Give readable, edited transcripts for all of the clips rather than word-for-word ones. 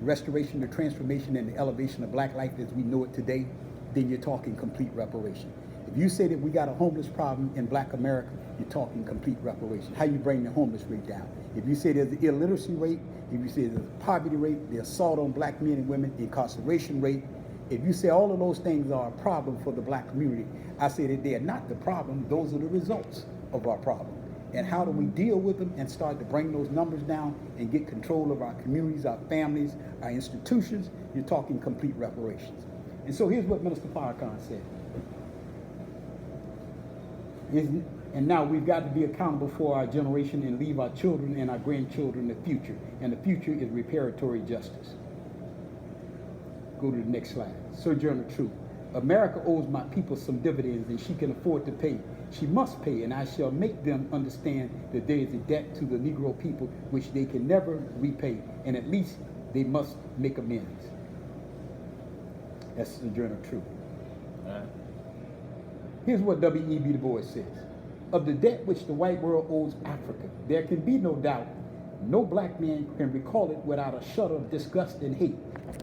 restoration, the transformation, and the elevation of black life as we know it today, then you're talking complete reparation. If you say that we got a homeless problem in black America, you're talking complete reparation. How you bring the homeless rate down. If you say there's the illiteracy rate, if you say there's the poverty rate, the assault on black men and women, the incarceration rate, if you say all of those things are a problem for the black community, I say that they are not the problem, those are the results of our problem. And how do we deal with them and start to bring those numbers down and get control of our communities, our families, our institutions? You're talking complete reparations. And so here's what Minister Farrakhan said. And now we've got to be accountable for our generation and leave our children and our grandchildren the future. And the future is reparatory justice. Go to the next slide. Sojourner Truth. America owes my people some dividends and she can afford to pay. She must pay, and I shall make them understand that there is a debt to the Negro people which they can never repay, and at least they must make amends. That's Sojourner Truth. Here's what W.E.B. Du Bois says. Of the debt which the white world owes Africa, there can be no doubt. No black man can recall it without a shudder of disgust and hate.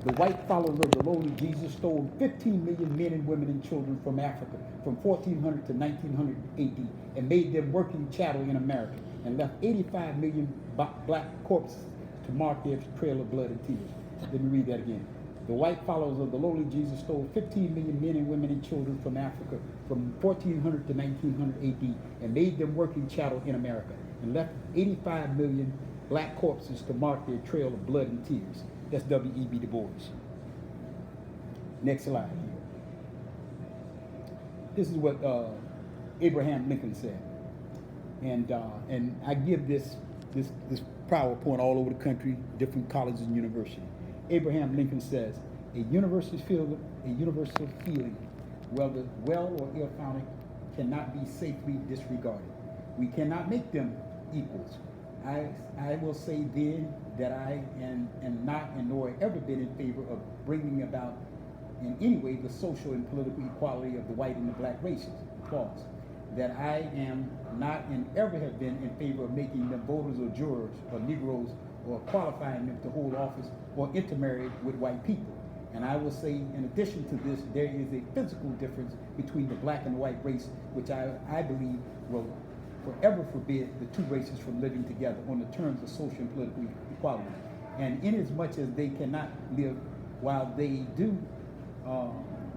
The white followers of the lowly Jesus stole 15 million men and women and children from Africa from 1400 to 1900 AD and made them working chattel in America and left 85 million black corpses to mark their trail of blood and tears. Let me read that again. The white followers of the lowly Jesus stole 15 million men and women and children from Africa from 1400 to 1900 AD and made them working chattel in America and left 85 million black corpses to mark their trail of blood and tears. That's W.E.B. Du Bois. Next slide here. This is what Abraham Lincoln said. And I give this PowerPoint all over the country, different colleges and universities. Abraham Lincoln says, a universal feeling, whether well or ill-founded, cannot be safely disregarded. We cannot make them equals. I will say then that I am not and nor ever been in favor of bringing about in any way the social and political equality of the white and the black races. Pause. That I am not and ever have been in favor of making them voters or jurors or Negroes or qualifying them to hold office or intermarry with white people. And I will say, in addition to this, there is a physical difference between the black and the white race, which I believe will forever forbid the two races from living together on the terms of social and political equality. And inasmuch as they cannot live while they do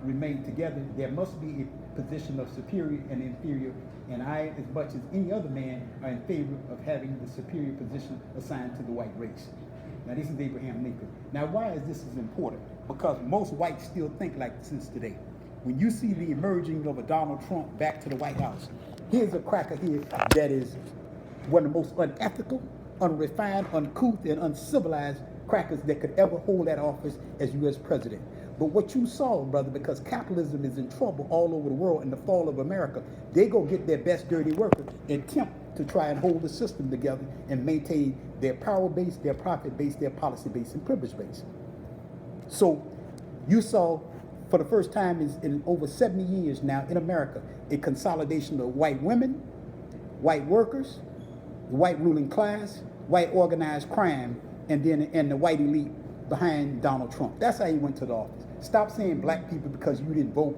remain together, there must be a position of superior and inferior, and I, as much as any other man, are in favor of having the superior position assigned to the white race. Now this is Abraham Lincoln. Now why is this important? Because most whites still think like this today. When you see the emerging of a Donald Trump back to the White House, here's a cracker here that is one of the most unethical, unrefined, uncouth, and uncivilized crackers that could ever hold that office as U.S. president. But what you saw, brother, because capitalism is in trouble all over the world in the fall of America, they go get their best dirty worker and attempt to try and hold the system together and maintain their power base, their profit base, their policy base, and privilege base. So you saw for the first time in over 70 years now in America, a consolidation of white women, white workers, the white ruling class, white organized crime, and the white elite behind Donald Trump. That's how he went to the office. Stop saying black people because you didn't vote.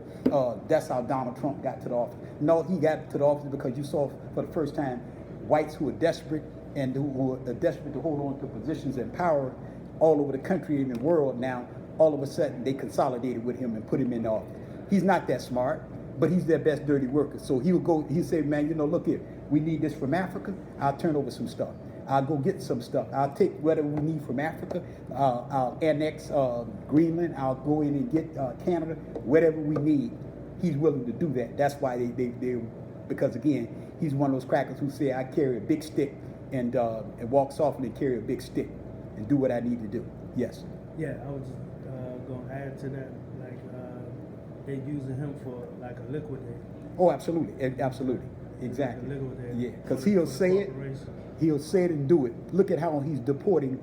That's how Donald Trump got to the office. No, he got to the office because you saw for the first time whites who are desperate and who are desperate to hold on to positions and power all over the country and the world now. All of a sudden, they consolidated with him and put him in the office. He's not that smart, but he's their best dirty worker. So he'll say, man, look here, we need this from Africa. I'll turn over some stuff. I'll go get some stuff. I'll take whatever we need from Africa. I'll annex Greenland. I'll go in and get Canada, whatever we need. He's willing to do that. That's why they because again, he's one of those crackers who say, I carry a big stick and walk softly and carry a big stick and do what I need to do. Yes. Yeah, I was just going to add to that, like they're using him for like a liquidator. Oh, absolutely, absolutely, exactly. Yeah, because he'll say it and do it. Look at how he's deporting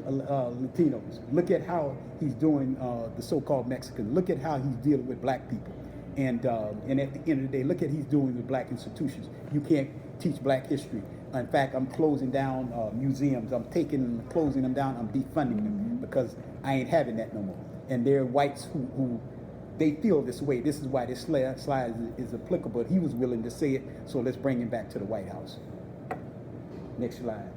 Latinos. Look at how he's doing the so-called Mexicans. Look at how he's dealing with black people. And at the end of the day, look at he's doing with black institutions. You can't teach black history. In fact, I'm closing down museums. I'm closing them down. I'm defunding them because I ain't having that no more. And there are whites who they feel this way. This is why this slide is applicable. He was willing to say it, so let's bring him back to the White House. Next slide.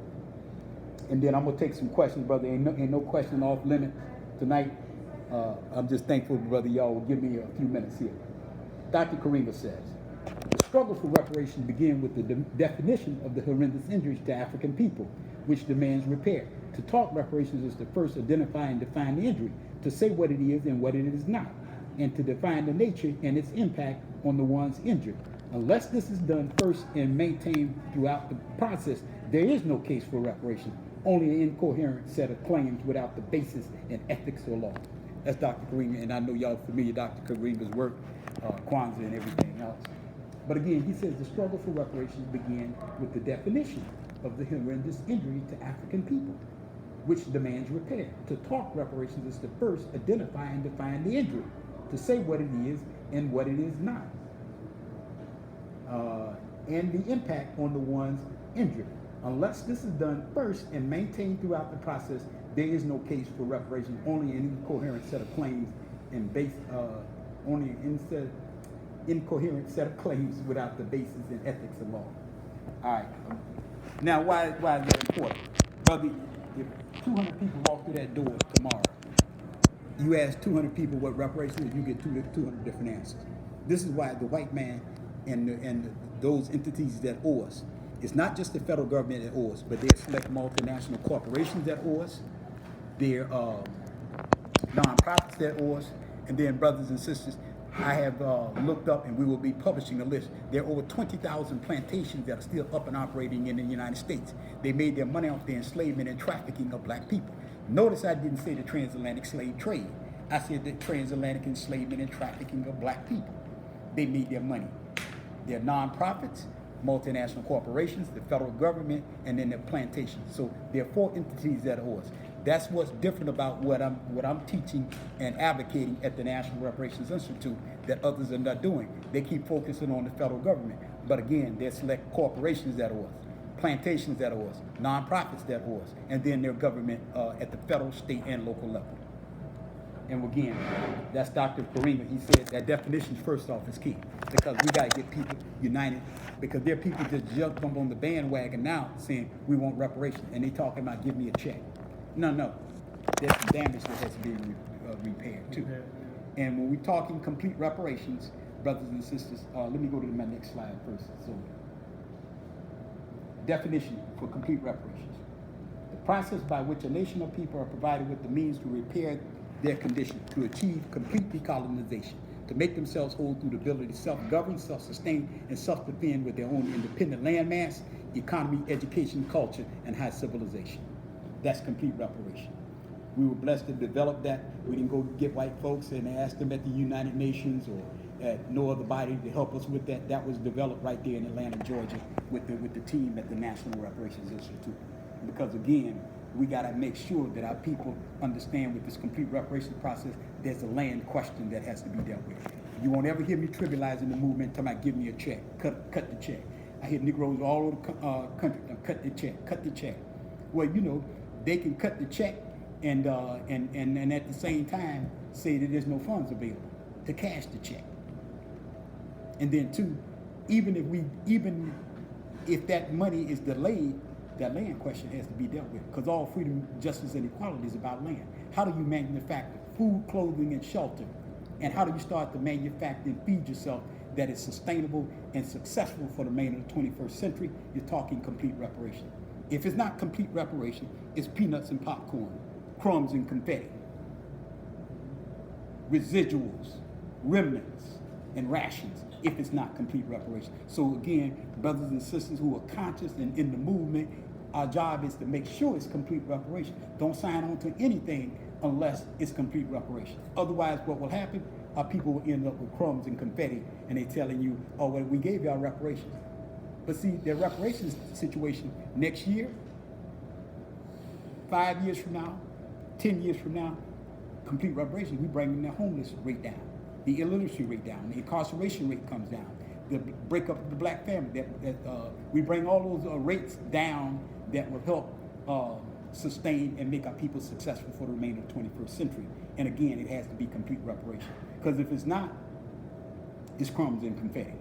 And then I'm gonna take some questions, brother. Ain't no question off limit tonight. I'm just thankful, brother, y'all will give me a few minutes here. Dr. Karenga says, the struggle for reparations began with the definition of the horrendous injuries to African people, which demands repair. To talk reparations is to first identify and define the injury, to say what it is and what it is not, and to define the nature and its impact on the ones injured. Unless this is done first and maintained throughout the process, there is no case for reparations, only an incoherent set of claims without the basis in ethics or law. That's Dr. Karenga, and I know y'all familiar with Dr. Karenga's work, Kwanzaa and everything else. But again, he says the struggle for reparations began with the definition of the horrendous injury to African people, which demands repair. To talk reparations is to first identify and define the injury, to say what it is and what it is not, and the impact on the ones injured. Unless this is done first and maintained throughout the process, there is no case for reparations, only an incoherent set of claims and incoherent set of claims without the basis in ethics and law. All right. Now, why is that important? Brother, if 200 people walk through that door tomorrow, you ask 200 people what reparations is, you get 200 different answers. This is why the white man and those entities that owe us, it's not just the federal government that owes us, but there's select multinational corporations that owe us, there are nonprofits that owe us, and then brothers and sisters, I have looked up, and we will be publishing a list. There are over 20,000 plantations that are still up and operating in the United States. They made their money off the enslavement and trafficking of black people. Notice I didn't say the transatlantic slave trade. I said the transatlantic enslavement and trafficking of black people. They made their money. They're nonprofits, multinational corporations, the federal government, and then their plantations. So there are 4 entities that owe us. That's what's different about what I'm teaching and advocating at the National Reparations Institute that others are not doing. They keep focusing on the federal government. But again, there's select corporations that owe us, plantations that owe us, nonprofits that owe us, and then their government at the federal, state, and local level. And again, that's Dr. Karenga. He said that definition first off is key, because we got to get people united, because there are people just jump on the bandwagon now saying we want reparations, and they talking about give me a check. No, there's some damage that has to be repaired too. And when we're talking complete reparations, brothers and sisters, let me go to my next slide first. So, definition for complete reparations: the process by which a nation or people are provided with the means to repair their condition, to achieve complete decolonization, to make themselves whole through the ability to self-govern, self-sustain, and self-defend with their own independent landmass, economy, education, culture, and high civilization. That's complete reparation. We were blessed to develop that. We didn't go get white folks and ask them at the United Nations or at no other body to help us with that. That was developed right there in Atlanta, Georgia, with the team at the National Reparations Institute. Because again, we got to make sure that our people understand with this complete reparation process, there's a land question that has to be dealt with. You won't ever hear me trivializing the movement until I give me a check, cut the check. I hear Negroes all over the country, cut the check. Well, you know, they can cut the check and at the same time say that there's no funds available to cash the check. And then 2, even if that money is delayed, that land question has to be dealt with, because all freedom, justice, and equality is about land. How do you manufacture food, clothing, and shelter? And how do you start to manufacture and feed yourself that is sustainable and successful for the man of the 21st century? You're talking complete reparation. If it's not complete reparation, it's peanuts and popcorn, crumbs and confetti, residuals, remnants, and rations, if it's not complete reparation. So again, brothers and sisters who are conscious and in the movement, our job is to make sure it's complete reparation. Don't sign on to anything unless it's complete reparation. Otherwise, what will happen? Our people will end up with crumbs and confetti, and they're telling you, oh, well, we gave y'all reparations. But see, their reparations situation next year, 5 years from now, 10 years from now, complete reparations, we bring the homeless rate down, the illiteracy rate down, the incarceration rate comes down, the breakup of the black family, we bring all those rates down that will help sustain and make our people successful for the remainder of the 21st century. And again, it has to be complete reparation. Because if it's not, it's crumbs and confetti.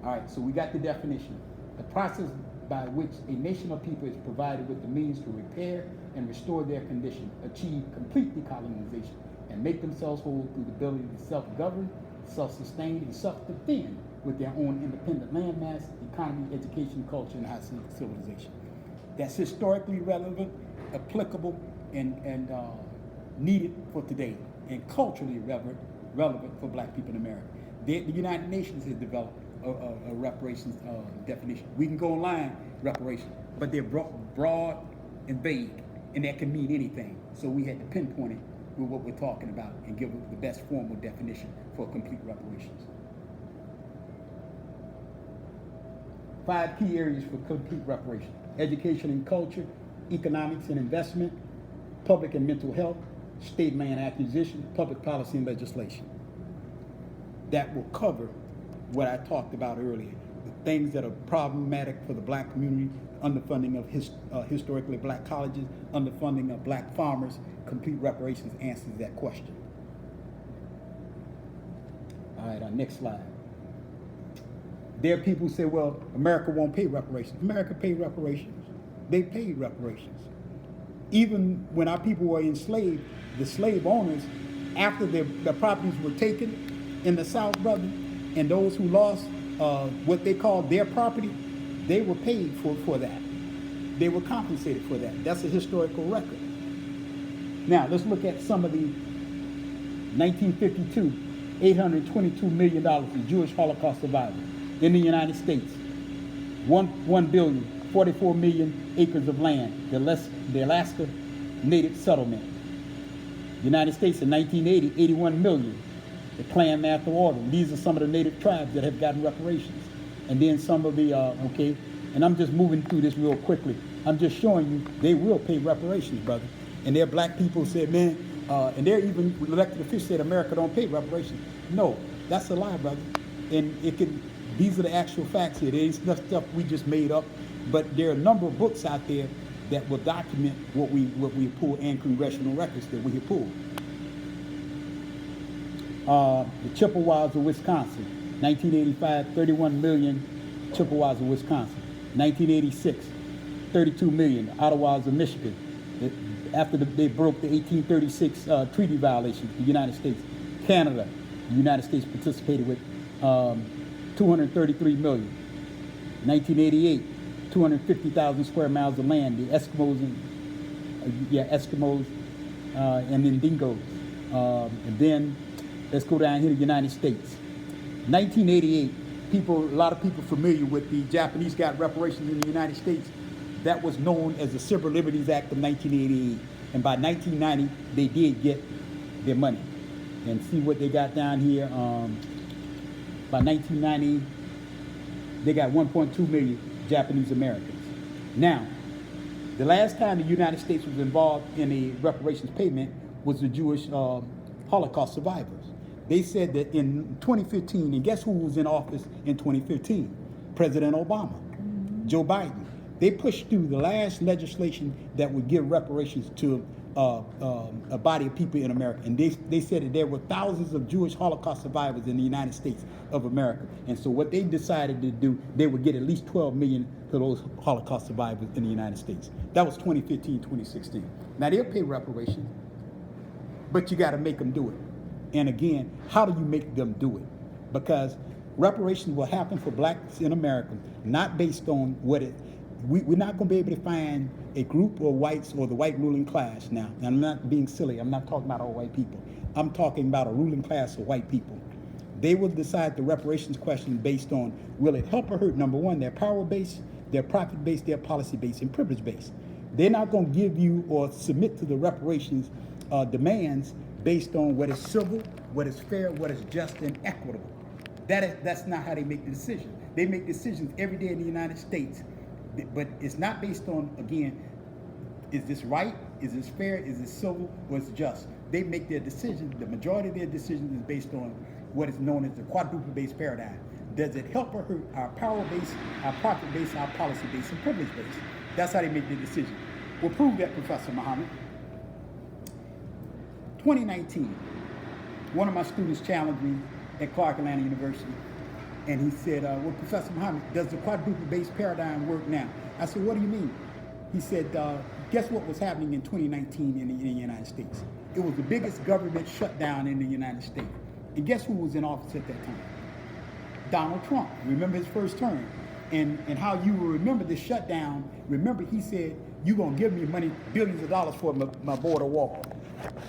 All right, so we got the definition. The process by which a nation of people is provided with the means to repair and restore their condition, achieve complete decolonization, and make themselves whole through the ability to self-govern, self-sustain, and self-defend with their own independent landmass, economy, education, culture, and high civilization. That's historically relevant, applicable, and needed for today, and culturally relevant for black people in America. The United Nations has developed a reparations definition. We can go online, reparations, but they're broad and vague, and that can mean anything. So we had to pinpoint it with what we're talking about and give it the best formal definition for complete reparations. 5 key areas for complete reparations: education and culture, economics and investment, public and mental health, state land acquisition, public policy and legislation. That will cover what I talked about earlier, the things that are problematic for the black community, underfunding of historically black colleges, underfunding of black farmers. Complete reparations answers that question. All right, our next slide. There are people who say, well, America won't pay reparations. America paid reparations. They paid reparations. Even when our people were enslaved, the slave owners, after their properties were taken in the South, brother, and those who lost what they called their property, they were paid for that. They were compensated for that. That's a historical record. Now, let's look at some of the 1952, $822 million to Jewish Holocaust survivors in the United States. 1 billion, 44 million acres of land, the Alaska Native Settlement. United States in 1980, 81 million. The Clan Mather Order. These are some of the native tribes that have gotten reparations. And then some of the, and I'm just moving through this real quickly. I'm just showing you they will pay reparations, brother. And there are black people who said, man, and there even elected officials said America don't pay reparations. No, that's a lie, brother. And these are the actual facts here. There ain't stuff we just made up, but there are a number of books out there that will document what we pulled and congressional records that we have pulled. The Chippewas of Wisconsin, 1985, 31 million Chippewas of Wisconsin. 1986, 32 million Ottawas of Michigan. After they broke the 1836 treaty violations, the United States, Canada, the United States participated with 233 million. 1988, 250,000 square miles of land. The Eskimos and then dingoes. And then let's go down here to the United States. 1988, a lot of people familiar with the Japanese got reparations in the United States. That was known as the Civil Liberties Act of 1988. And by 1990, they did get their money. And see what they got down here. By 1990, they got 1.2 million Japanese Americans. Now, the last time the United States was involved in a reparations payment was the Jewish Holocaust survivors. They said that in 2015, and guess who was in office in 2015? President Obama, Joe Biden. They pushed through the last legislation that would give reparations to a body of people in America. And they said that there were thousands of Jewish Holocaust survivors in the United States of America. And so what they decided to do, they would get at least 12 million to those Holocaust survivors in the United States. That was 2015, 2016. Now they'll pay reparations, but you got to make them do it. And again, how do you make them do it? Because reparations will happen for blacks in America, not based on what it, we're not going to be able to find a group of whites or the white ruling class now. And I'm not being silly. I'm not talking about all white people. I'm talking about a ruling class of white people. They will decide the reparations question based on, will it help or hurt, number one, their power base, their profit base, their policy base, and privilege base. They're not going to give you or submit to the reparations demands based on what is civil, what is fair, what is just and equitable. That's not how they make the decision. They make decisions every day in the United States, but it's not based on, again, is this right, is this fair, is this civil, or is it just? They make their decisions, the majority of their decisions is based on what is known as the quadruple-based paradigm. Does it help or hurt our power base, our profit base, our policy base, and privilege base? That's how they make their decision. will prove that, Professor Muhammad. 2019, one of my students challenged me at Clark Atlanta University, and he said, well, Professor Muhammad, does the quadruple-based paradigm work now? I said, what do you mean? He said, guess what was happening in 2019 in the United States? It was the biggest government shutdown in the United States. And guess who was in office at that time? Donald Trump. Remember his first term. And how you will remember the shutdown. Remember he said, you're going to give me money, billions of dollars for my border wall.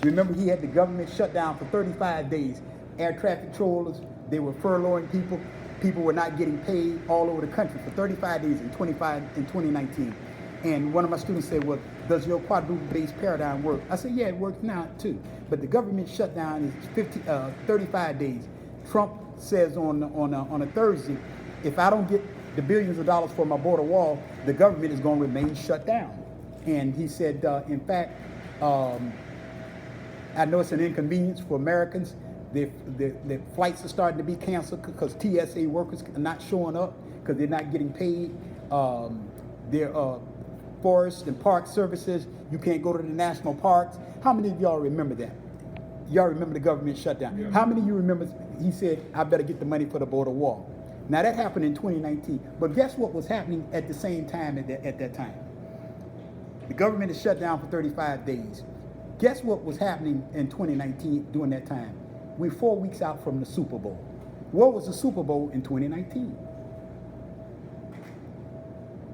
Remember he had the government shut down for 35 days. Air traffic controllers, they were furloughing people. People were not getting paid all over the country for 35 days in 2019. And one of my students said, well, does your quadruple-based paradigm work? I said, yeah, it works now too. But the government shutdown is 35 days. Trump says on a Thursday, if I don't get the billions of dollars for my border wall, the government is going to remain shut down. And he said, in fact, I know it's an inconvenience for Americans. The flights are starting to be canceled because TSA workers are not showing up because they're not getting paid. Their forest and park services, you can't go to the national parks. How many of y'all remember that? Y'all remember the government shutdown? Yeah. How many of you remember he said, I better get the money for the border wall? Now that happened in 2019, but guess what was happening at the same time at that time? The government is shut down for 35 days. Guess what was happening in 2019 during that time? We're 4 weeks out from the Super Bowl. What was the Super Bowl in 2019?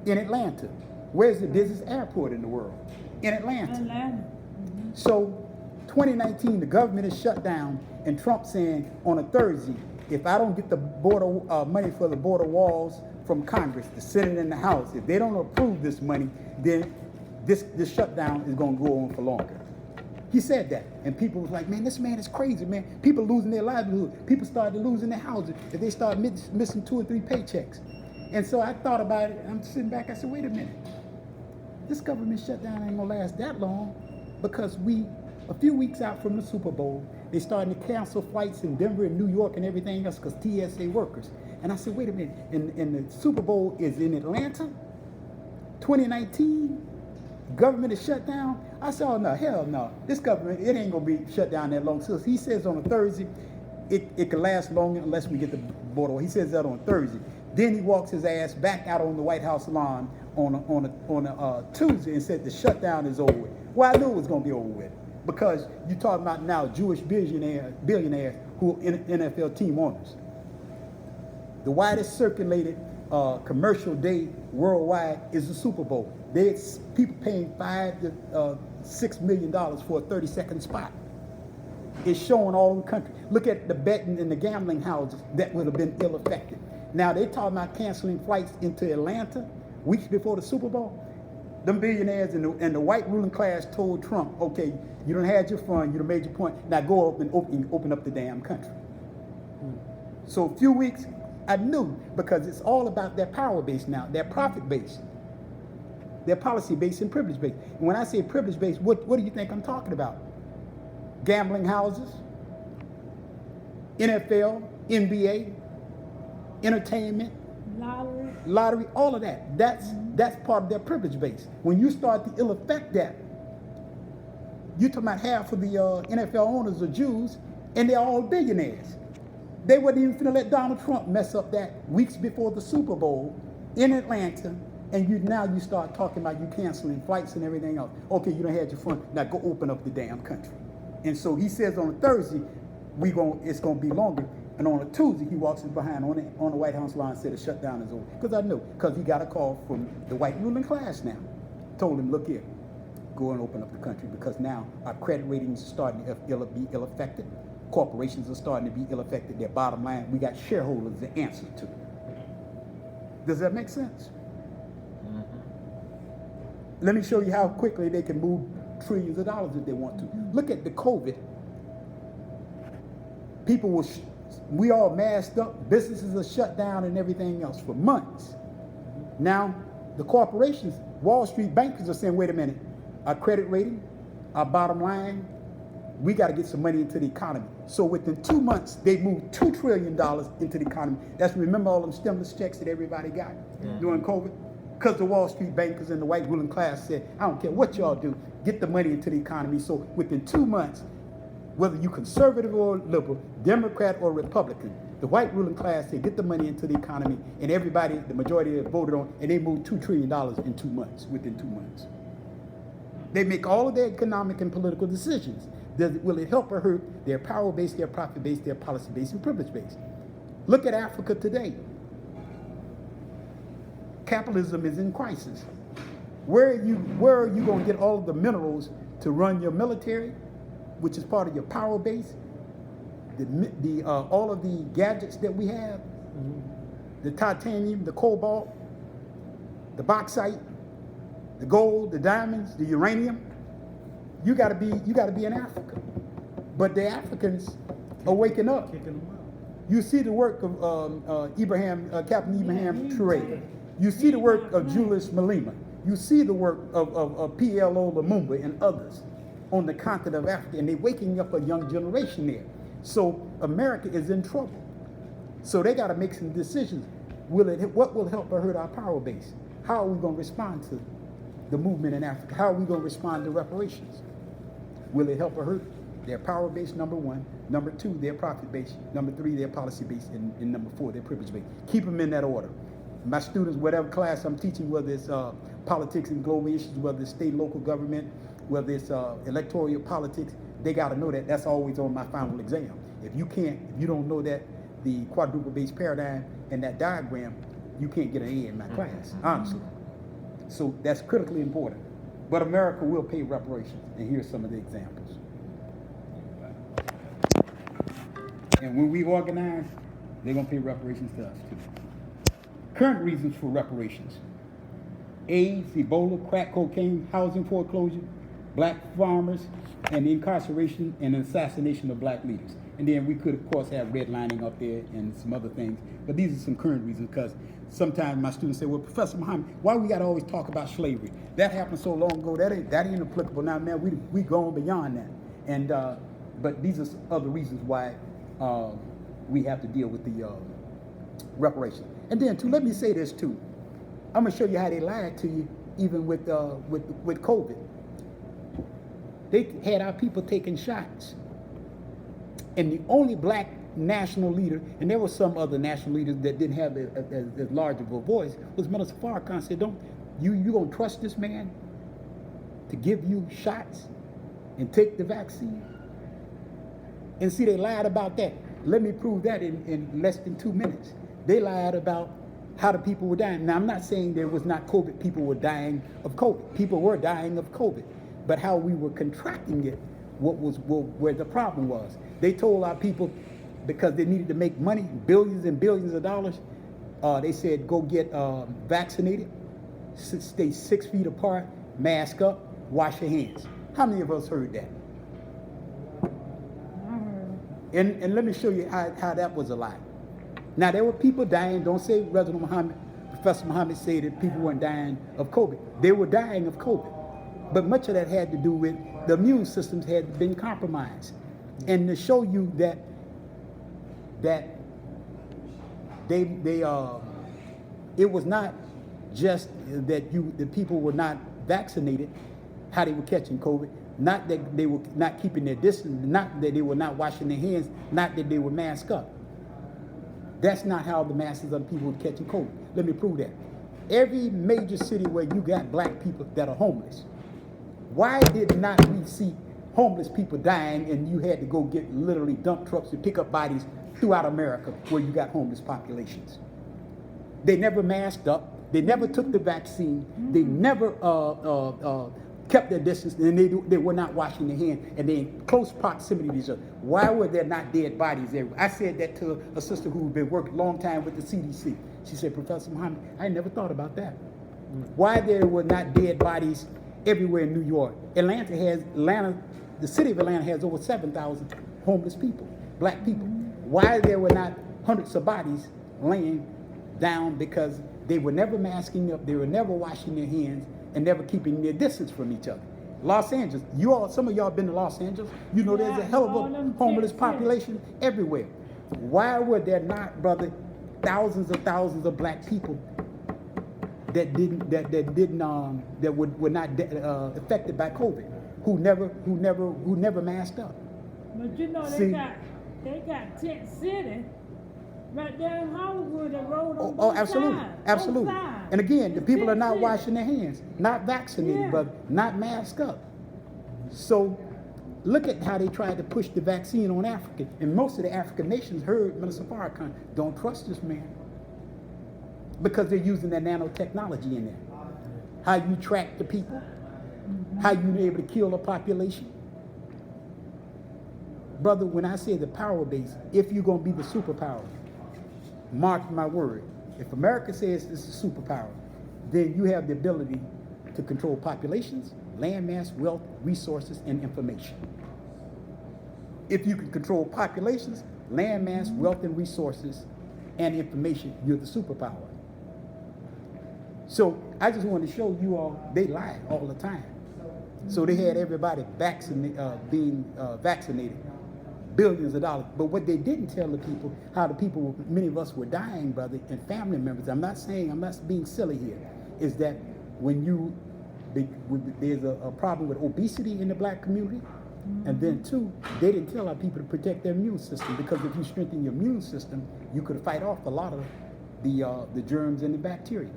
In Atlanta. Where's the busiest airport in the world? In Atlanta. Mm-hmm. So 2019, the government is shut down, and Trump saying on a Thursday, if I don't get the border money for the border walls from Congress, the Senate and the House, if they don't approve this money, then this shutdown is going to go on for longer. He said that, and people was like, man, this man is crazy, man. People losing their livelihood. People started losing their houses if they start missing 2 or 3 paychecks. And so I thought about it, and I'm sitting back, I said, wait a minute. This government shutdown ain't gonna last that long because a few weeks out from the Super Bowl, they starting to cancel flights in Denver and New York and everything else because TSA workers. And I said, wait a minute, and the Super Bowl is in Atlanta, 2019, government is shut down. I said, oh no, hell no, this government, it ain't gonna be shut down that long. So he says on a Thursday, it can last longer unless we get the border. He says that on Thursday. Then he walks his ass back out on the White House lawn on a Tuesday and said the shutdown is over with. Well, I knew it was going to be over with because you're talking about now Jewish billionaires who are NFL team owners. The widest circulated commercial day worldwide is the Super Bowl. There's people paying $5 to $6 million for a 30-second spot. It's showing all over the country. Look at the betting and the gambling houses that would have been ill-affected. Now, they talking about canceling flights into Atlanta weeks before the Super Bowl. Them billionaires and the white ruling class told Trump, okay, you done had your fun, you done made your point, now go up and open up the damn country. So a few weeks, I knew, because it's all about their power base now, their profit base, their policy base and privilege base. And when I say privilege base, what do you think I'm talking about? Gambling houses, NFL, NBA, entertainment, lottery, all of that. That's part of their privilege base. When you start to ill affect that, you're talking about half of the NFL owners are Jews, and they're all billionaires. They wasn't even finna let Donald Trump mess up that weeks before the Super Bowl in Atlanta, and now you start talking about you canceling flights and everything else. Okay, you done had your fun. Now go open up the damn country. And so he says on a Thursday, it's gonna be longer. And on a Tuesday, he walks in behind on the White House lawn and said the shutdown is over. Because I knew, because he got a call from the white ruling class now. Told him, look here, go and open up the country because now our credit ratings are starting to be ill-affected. Corporations are starting to be ill-affected. Their bottom line, we got shareholders to answer to. Does that make sense? Mm-hmm. Let me show you how quickly they can move trillions of dollars if they want to. Look at the COVID. We all masked up, businesses are shut down and everything else for months. Now, the corporations, Wall Street bankers are saying, wait a minute, our credit rating, our bottom line, we got to get some money into the economy. So within 2 months, they moved $2 trillion into the economy. Remember all them stimulus checks that everybody got during COVID? because the Wall Street bankers and the white ruling class said, I don't care what y'all do, get the money into the economy. So within 2 months, whether you conservative or liberal, Democrat or Republican, the white ruling class said, get the money into the economy, and everybody, the majority voted on, and they moved $2 trillion in 2 months, within 2 months. They make all of their economic and political decisions. Will it help or hurt their power base, their profit base, their policy base, and privilege base? Look at Africa today. Capitalism is in crisis. Where are you going to get all of the minerals to run your military, which is part of your power base? All of the gadgets that we have, the titanium, the cobalt, the bauxite, the gold, the diamonds, the uranium. You got to be in Africa. But the Africans are waking up. Kicking them out. You see the work of Captain Ibrahim Traoré. You see the work of Julius Malema. You see the work of PLO Lumumba and others on the continent of Africa, and they're waking up a young generation there. So America is in trouble. So they got to make some decisions. What will help or hurt our power base? How are we going to respond to the movement in Africa? How are we going to respond to reparations? Will it help or hurt their power base, number one? Number two, their profit base. Number three, their policy base. And number four, their privilege base. Keep them in that order. My students, whatever class I'm teaching, whether it's politics and global issues, whether it's state, local government, whether it's electoral politics, they got to know that. That's always on my final exam. If you don't know that, the quadruple base paradigm and that diagram, you can't get an A in my class, honestly. So that's critically important. But America will pay reparations, and here's some of the examples. And when we organize, they're going to pay reparations to us too. Current reasons for reparations: AIDS, Ebola, crack cocaine, housing foreclosure, black farmers, and the incarceration and assassination of black leaders. And then we could, of course, have redlining up there and some other things. But these are some current reasons, because sometimes my students say, well, Professor Muhammad, why we got to always talk about slavery? That happened so long ago, that ain't applicable now, man. We gone beyond that. And but these are other reasons why we have to deal with the reparations. And then, too, let me say this, too. I'm going to show you how they lied to you, even with COVID. They had our people taking shots. And the only black national leader, and there were some other national leaders that didn't have as large of a voice, was Minister Farrakhan. Said, you going to trust this man to give you shots and take the vaccine? And see, they lied about that. Let me prove that in less than 2 minutes. They lied about how the people were dying. Now, I'm not saying there was not COVID. People were dying of COVID. People were dying of COVID. But how we were contracting it, where the problem was. They told our people, because they needed to make money, billions and billions of dollars, they said, go get vaccinated, stay 6 feet apart, mask up, wash your hands. How many of us heard that? And let me show you how that was a lie. Now, there were people dying. Don't say Professor Muhammad said that people weren't dying of COVID. They were dying of COVID. But much of that had to do with the immune systems had been compromised. And to show you that it was not just that the people were not vaccinated, how they were catching COVID, not that they were not keeping their distance, not that they were not washing their hands, not that they were masked up. That's not how the masses of the people were catching COVID. Let me prove that. Every major city where you got black people that are homeless, why did not we see homeless people dying and you had to go get literally dump trucks to pick up bodies throughout America where you got homeless populations? They never masked up. They never took the vaccine. They never kept their distance, and they were not washing their hands, and they in close proximity to each other. Why were there not dead bodies everywhere? I said that to a sister who's been working a long time with the CDC. She said, Professor Muhammad, I never thought about that. Why there were not dead bodies everywhere in New York? The city of Atlanta has over 7,000 homeless people, black people. Why there were not hundreds of bodies laying down? Because they were never masking up, they were never washing their hands, and never keeping their distance from each other. Los Angeles, some of y'all been to Los Angeles. You know there's a hell of a homeless population everywhere. Why were there not, brother, thousands of black people that were not affected by COVID, who never masked up. But you know See? they got Tent City right there in Hollywood that rolled on Oh, both absolutely, sides. absolutely. Both sides. And again, the It's people are Tent not City. washing their hands, not vaccinated, Yeah. brother, not masked up. So look at how they tried to push the vaccine on Africa. And most of the African nations heard Minister Farrakhan, don't trust this man. Because they're using that nanotechnology in there. How you track the people, how you able to kill a population. Brother, when I say the power base, if you're going to be the superpower, mark my word, if America says this is a superpower, then you have the ability to control populations, land mass, wealth, resources, and information. If you can control populations, land mass, wealth, and resources, and information, you're the superpower. So I just want to show you all, they lie all the time. So they had everybody being vaccinated, billions of dollars. But what they didn't tell the people, how the people, many of us were dying, brother, and family members. I'm not being silly here, is that when there's a problem with obesity in the black community, and then two, they didn't tell our people to protect their immune system, because if you strengthen your immune system, you could fight off a lot of the germs and the bacteria.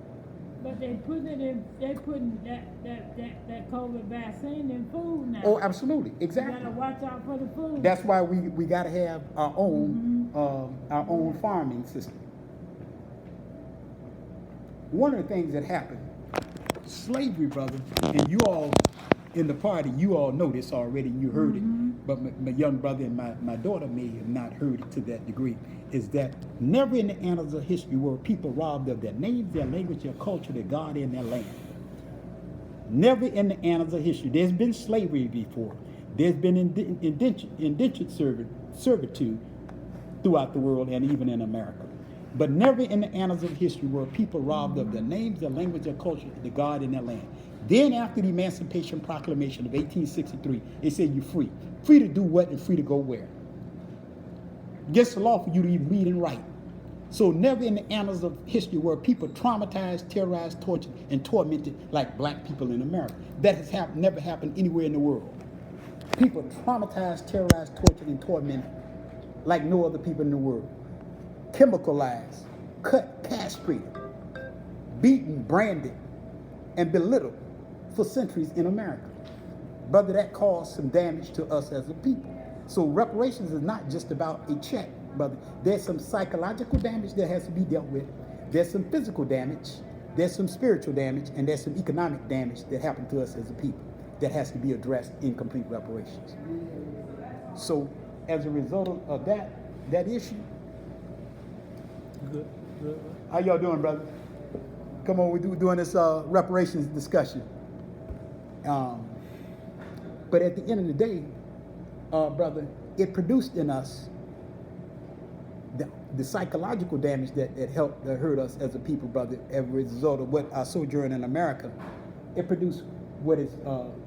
But they putting that COVID vaccine in food now. Oh, absolutely, You exactly. gotta watch out for the food. That's why we got to have our own farming system. One of the things that happened, slavery, brother, and you all in the party, you all know this already, you heard it, but my young brother and my daughter may have not heard it to that degree, is that never in the annals of history were people robbed of their names, their language, their culture, their God, and their land. Never in the annals of history. There's been slavery before. There's been indentured servitude throughout the world and even in America. But never in the annals of history were people robbed of their names, their language, their culture, their God, and their land. Then after the Emancipation Proclamation of 1863, they said you're free. Free to do what and free to go where. Against the law for you to even read and write. So never in the annals of history were people traumatized, terrorized, tortured, and tormented like black people in America. That has never happened anywhere in the world. People traumatized, terrorized, tortured, and tormented like no other people in the world. Chemicalized, cut, castrated, beaten, branded, and belittled for centuries in America. Brother, that caused some damage to us as a people. So reparations is not just about a check, brother. There's some psychological damage that has to be dealt with. There's some physical damage. There's some spiritual damage, and there's some economic damage that happened to us as a people that has to be addressed in complete reparations. So as a result of that issue, Good. how y'all doing, brother? Come on, we're doing this reparations discussion. But at the end of the day, brother, it produced in us the psychological damage that hurt us as a people, brother, as a result of what our sojourn in America. It produced what is,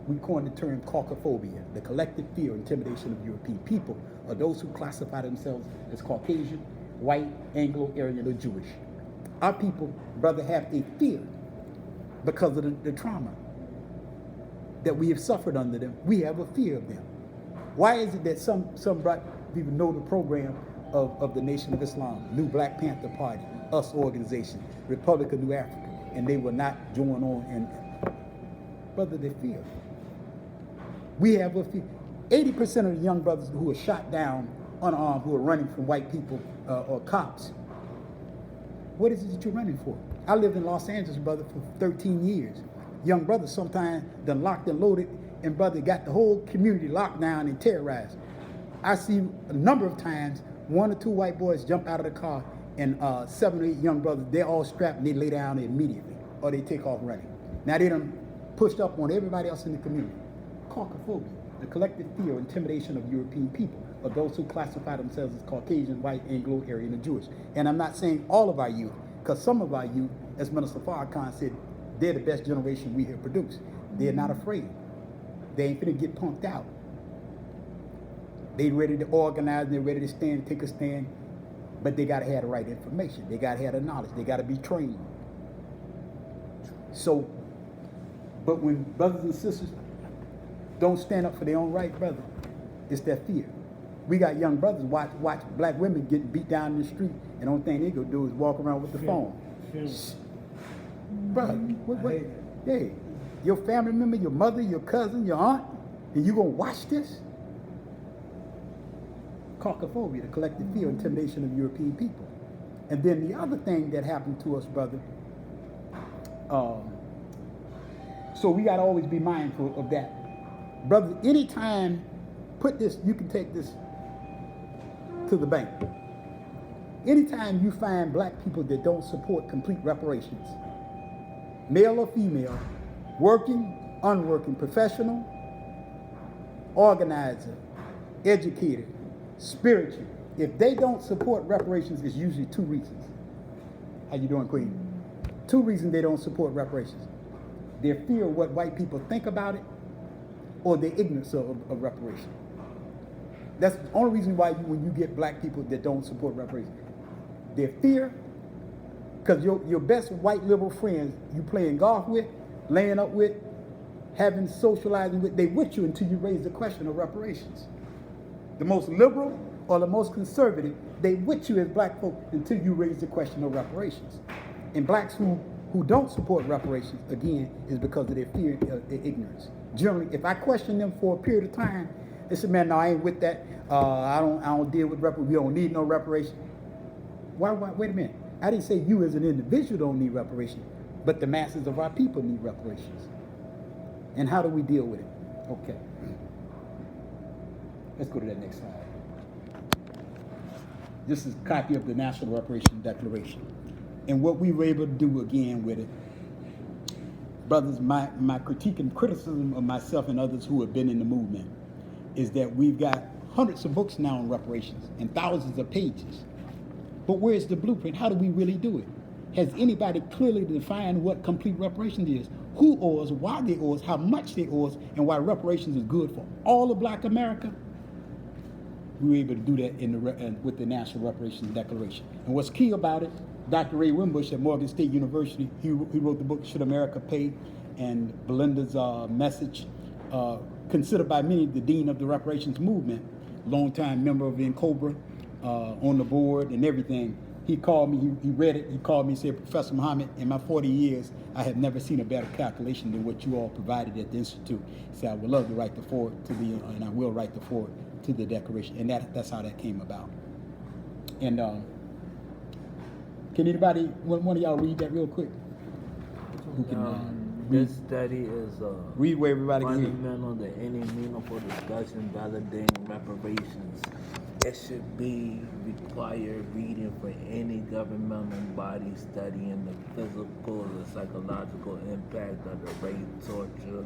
we coined the term caucaphobia, the collective fear and intimidation of European people, or those who classify themselves as Caucasian, white, Anglo-Aryan, or Jewish. Our people, brother, have a fear because of the trauma that we have suffered under them. We have a fear of them. Why is it that some black people know the program of the Nation of Islam, New Black Panther Party, US organization, Republic of New Africa, and they will not join on? And brother, they fear. We have a fear. 80% of the young brothers who are shot down unarmed, who are running from white people or cops, what is it that you're running for? I lived in Los Angeles, brother, for 13 years. Young brothers sometimes done locked and loaded, and brother got the whole community locked down and terrorized. I see a number of times 1 or 2 white boys jump out of the car, and 7 or 8 young brothers, they're all strapped and they lay down immediately, or they take off running. Now they done pushed up on everybody else in the community. Caucaphobia, the collective fear or intimidation of European people, of those who classify themselves as Caucasian, white, Anglo-Aryan, and Jewish. And I'm not saying all of our youth, because some of our youth, as Minister Farrakhan said, they're the best generation we have produced. They're not afraid. They ain't finna get punked out. They ready to organize, they're ready to stand, take a stand, but they gotta have the right information. They gotta have the knowledge. They gotta be trained. So, but when brothers and sisters don't stand up for their own right, brother, it's that fear. We got young brothers watch black women getting beat down in the street, and the only thing they gonna do is walk around with the phone. Brother, what? Hey, your family member, your mother, your cousin, your aunt, and you gonna watch this? Caucophobia, the collective fear, intimidation of European people. And then the other thing that happened to us, brother, so we gotta always be mindful of that. Brother, anytime, put this, you can take this to the bank. Anytime you find black people that don't support complete reparations, male or female, working, unworking, professional, organizer, educator, spiritual, if they don't support reparations, it's usually two reasons. How you doing, Queen? Two reasons they don't support reparations. Their fear of what white people think about it, or their ignorance of reparations. That's the only reason why when you get black people that don't support reparations. Their fear, because your best white liberal friends you playing golf with, laying up with, having socializing with, they with you until you raise the question of reparations. The most liberal or the most conservative, they with you as black folk until you raise the question of reparations. And blacks who don't support reparations, again, is because of their fear, their ignorance. Generally, if I question them for a period of time, they say, man, no, I ain't with that. I don't deal with reparations. We don't need no reparations. Why, wait a minute. I didn't say you as an individual don't need reparations, but the masses of our people need reparations. And how do we deal with it? Okay. Let's go to that next slide. This is a copy of the National Reparations Declaration. And what we were able to do again with it, brothers, my critique and criticism of myself and others who have been in the movement is that we've got hundreds of books now on reparations and thousands of pages. But where's the blueprint? How do we really do it? Has anybody clearly defined what complete reparations is? Who owes, why they owe us, how much they owe us, and why reparations is good for all of Black America? We were able to do that with the National Reparations Declaration. And what's key about it, Dr. Ray Wimbush at Morgan State University, he wrote the book, Should America Pay? And Belinda's message, considered by many the dean of the reparations movement, longtime member of NCOBRA, on the board and everything. He called me, he read it, he called me and said, Professor Muhammad, in my 40 years, I have never seen a better calculation than what you all provided at the Institute. He said, I would love to write the foreword to the, and I will write the foreword to the declaration. And that's how that came about. And can anybody, one of y'all read that real quick? Who can This study is read where everybody can hear. fundamental to any meaningful discussion validating reparations. It should be required reading for any governmental body studying the physical or psychological impact of the rape, torture,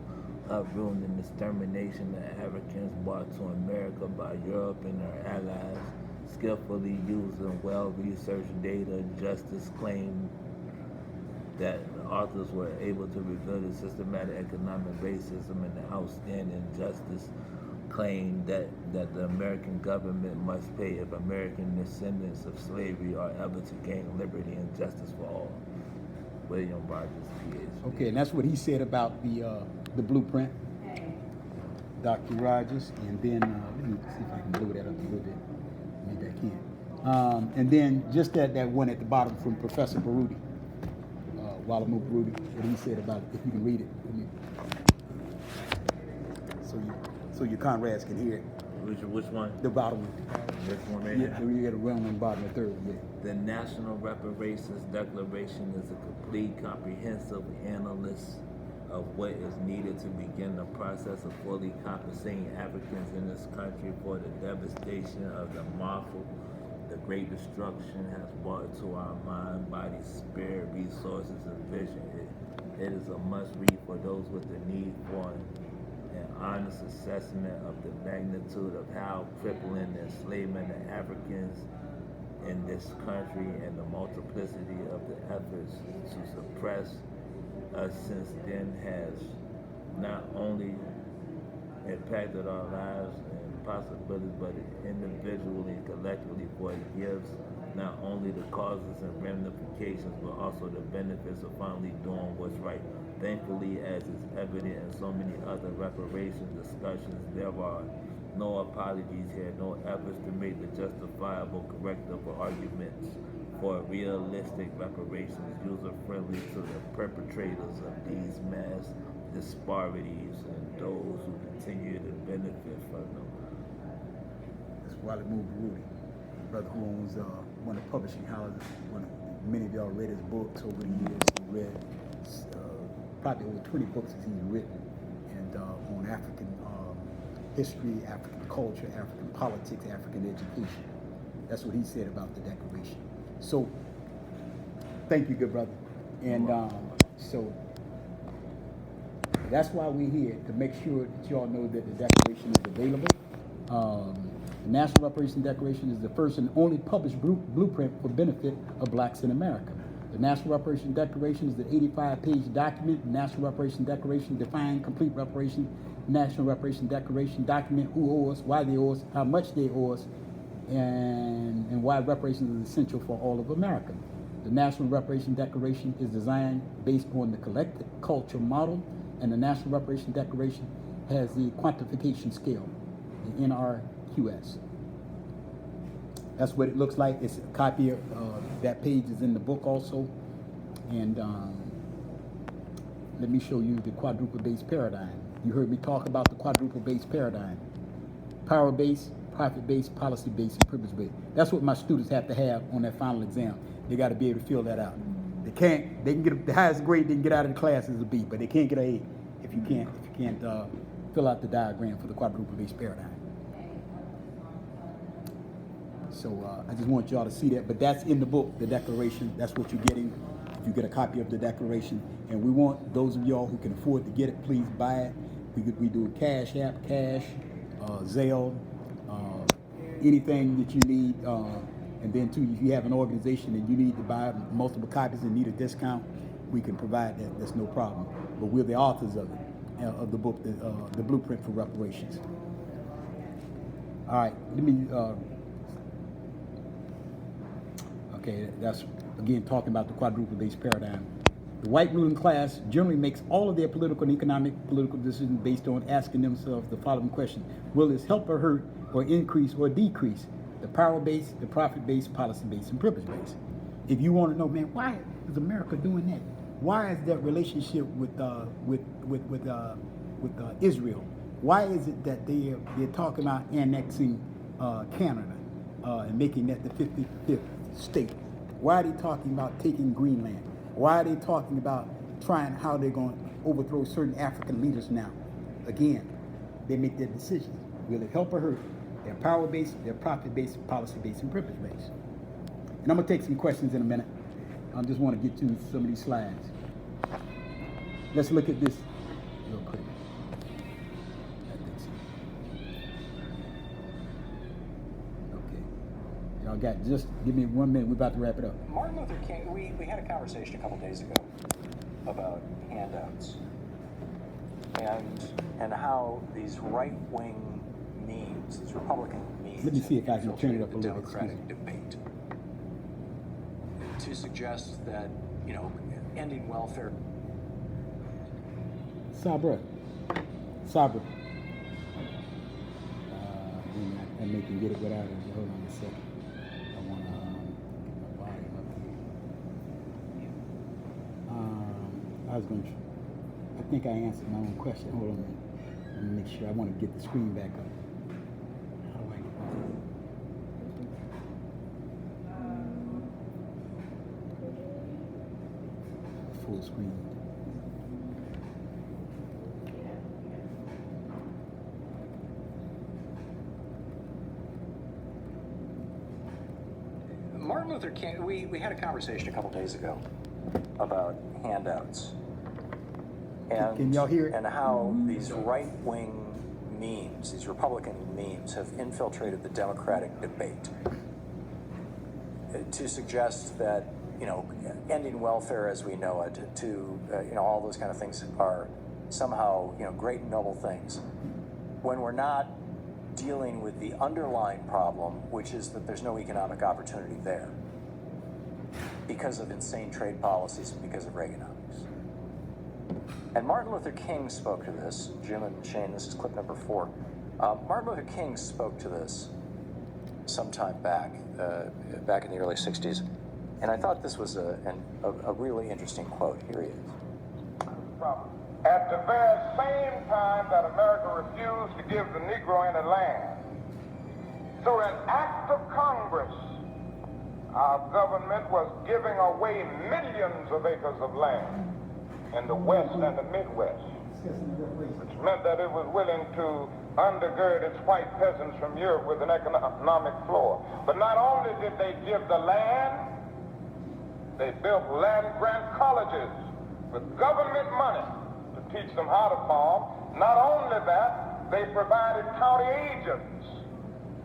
uprooting, and extermination that Africans brought to America by Europe and their allies, skillfully using well-researched data. Justice claimed that the authors were able to reveal the systematic economic racism and the outstanding justice claim that the American government must pay if American descendants of slavery are ever to gain liberty and justice for all. William Rogers, PhD. Okay, and that's what he said about the blueprint, Dr. Rogers, and then let me see if I can blow that up a little bit. Maybe I can. And then just that one at the bottom from Professor Baruti, Walamu Baruti, what he said about it. If you can read it, so your comrades can hear it. Which one? The bottom one. Which one right Yeah, here? you got to run on the bottom, the third. Yeah. The National Reparations Declaration is a complete, comprehensive analysis of what is needed to begin the process of fully compensating Africans in this country for the devastation of the Marfa. The great destruction has brought to our mind, body, spirit, resources, and vision. It is a must-read for those with the need for an honest assessment of the magnitude of how crippling the enslavement of Africans in this country and the multiplicity of the efforts to suppress us since then has not only impacted our lives and possibilities, but individually and collectively, for it gives not only the causes and ramifications, but also the benefits of finally doing what's right. Thankfully, as is evident in so many other reparation discussions, there are no apologies here, no efforts to make the justifiable corrective arguments for realistic reparations user-friendly to the perpetrators of these mass disparities and those who continue to benefit from them. That's Wally Moon Baruti, brother who owns one of the publishing houses. Many of y'all read his books over the years. He read probably over 20 books that he's written, and on African history, African culture, African politics, African education. That's what he said about the Declaration. So, thank you, good brother. And so, that's why we're here, to make sure that y'all know that the Declaration is available. The National Reparation Declaration is the first and only published blueprint for benefit of blacks in America. The National Reparation Declaration is the 85-page document. The National Reparation Declaration defines complete reparation. National Reparation Declaration document who owes us, why they owe us, how much they owe us, and why reparations is essential for all of America. The National Reparation Declaration is designed based on the collective culture model, and the National Reparation Declaration has the quantification scale, the NRQS. That's what it looks like. It's a copy of that page is in the book also. And let me show you the quadruple-based paradigm. You heard me talk about the quadruple-based paradigm. Power-based, profit-based, policy-based, and purpose-based. That's what my students have to have on their final exam. They got to be able to fill that out. They can get the highest grade they can get out of the class is a B, but they can't get an A if you can't fill out the diagram for the quadruple-based paradigm. So I just want y'all to see that, but that's in the book, the Declaration. That's what you're getting. If you get a copy of the Declaration, and we want those of y'all who can afford to get it, please buy it. We do Cash App, Cash, Zelle, anything that you need. And then too, if you have an organization and you need to buy multiple copies and need a discount, we can provide that. That's no problem. But we're the authors of it, of the book, the Blueprint for Reparations. All right, let me. Okay, that's again talking about the quadruple-based paradigm. The white ruling class generally makes all of their political and political decisions based on asking themselves the following question: will this help or hurt, or increase or decrease the power-based, the profit-based, policy-based, and purpose-based? If you want to know, man, why is America doing that? Why is that relationship with Israel? Why is it that they're talking about annexing Canada and making that the 55th state? Why are they talking about taking Greenland? Why are they talking about trying how they're going to overthrow certain African leaders now? Again, they make their decisions. Will it help or hurt? They're power-based, they're profit-based, policy-based, and purpose-based. And I'm going to take some questions in a minute. I just want to get to some of these slides. Let's look at this real quick. Okay. Y'all got, just give me 1 minute. We're about to wrap it up. Martin Luther King, we had a conversation a couple days ago about handouts and how these right-wing memes, these Republican memes, let me see if I can turn it up a the little bit. Democratic debate to suggest that, you know, ending welfare. Sabra. I may can get it without it. Hold on a second. I want to get my volume up here. I was going to. I think I answered my own question. Hold on a minute. Let me make sure. I want to get the screen back up. How do I get that? Full screen. Martin Luther King, we had a conversation a couple days ago about handouts and, Can y'all hear it? and how these right-wing memes, these Republican memes, have infiltrated the Democratic debate to suggest that, you know, ending welfare as we know it, you know, all those kind of things are somehow, you know, great and noble things, when we're not dealing with the underlying problem, which is that there's no economic opportunity there because of insane trade policies and because of Reaganomics. And Martin Luther King spoke to this. Jim and Shane, this is clip number 4. Martin Luther King spoke to this sometime back in the early 60s. And I thought this was a really interesting quote. Here he is. At the very same time that America refused to give the Negro any land, through an act of Congress, our government was giving away millions of acres of land in the West and the Midwest, which meant that it was willing to undergird its white peasants from Europe with an economic floor. But not only did they give the land, they built land-grant colleges with government money to teach them how to farm. Not only that, they provided county agents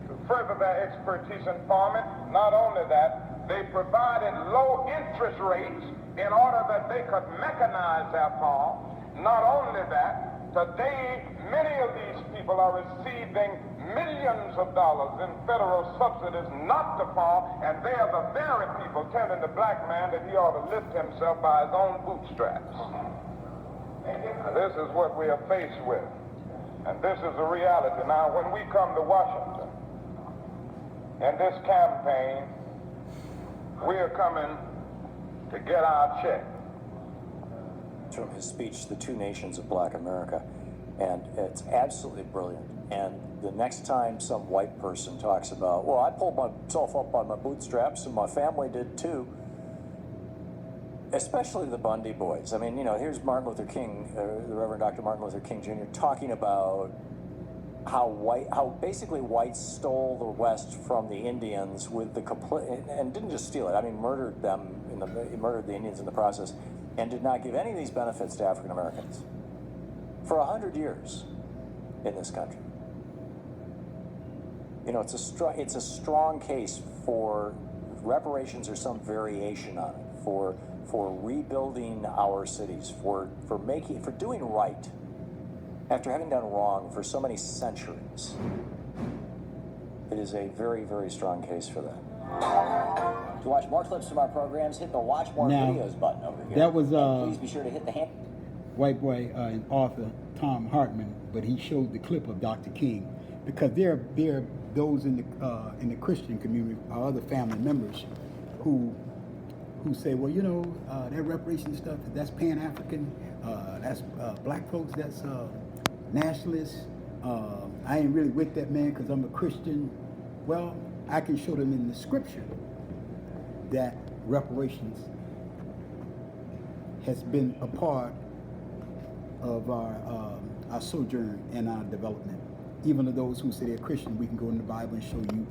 to further their expertise in farming. Not only that, they provided low interest rates in order that they could mechanize their farm. Not only that, today many of these people are receiving millions of dollars in federal subsidies not to farm, and they are the very people telling the black man that he ought to lift himself by his own bootstraps. This is what we are faced with, and this is a reality. Now, when we come to Washington, in this campaign, we are coming to get our check. From his speech, The Two Nations of Black America, and it's absolutely brilliant. And the next time some white person talks about, well, I pulled myself up by my bootstraps and my family did too, especially the Bundy boys. I mean, you know, here's Martin Luther King, the Reverend Dr. Martin Luther King Jr. talking about how basically whites stole the West from the Indians with the complete, and didn't just steal it, I mean murdered them, murdered the Indians in the process, and did not give any of these benefits to African Americans for 100 years in this country. You know, it's a strong case for reparations or some variation on it, for rebuilding our cities, for doing right after having done wrong for so many centuries. It is a very, very strong case for that. To watch more clips from our programs, hit the Watch More Now, Videos button over here. that was, And please be sure to hit the hand. white boy and author Tom Hartman, but he showed the clip of Dr. King because there are those in the Christian community or other family members who say, well, you know, that reparation stuff, that's Pan-African, that's black folks, that's nationalists. I ain't really with that man because I'm a Christian. Well, I can show them in the scripture that reparations has been a part of our sojourn and our development. Even to those who say they're Christian, we can go in the Bible and show you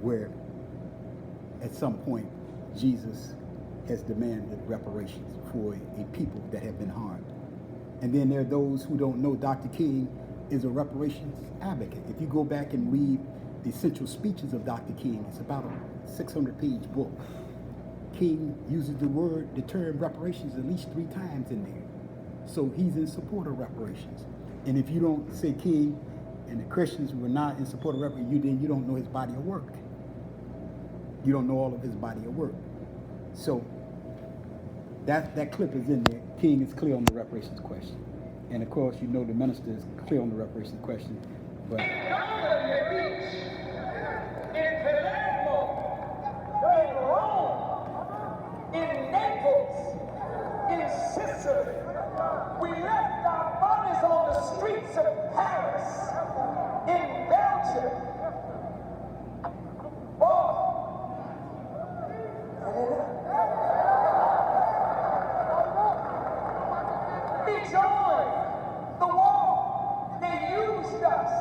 where at some point Jesus has demanded reparations for a people that have been harmed. And then there are those who don't know Dr. King is a reparations advocate. If you go back and read the essential speeches of Dr. King, it's about a 600-page book. King uses the term reparations at least 3 times in there. So he's in support of reparations. And if you don't say King and the Christians were not in support of reparations, then you don't know his body of work. You don't know all of his body of work. So that clip is in there. King is clear on the reparations question. And of course, you know the minister is clear on the reparations question. But In Palermo, in Rome, in Naples, in Sicily, we left our bodies on the streets of Paris, in Belgium. We joined the war. They used us.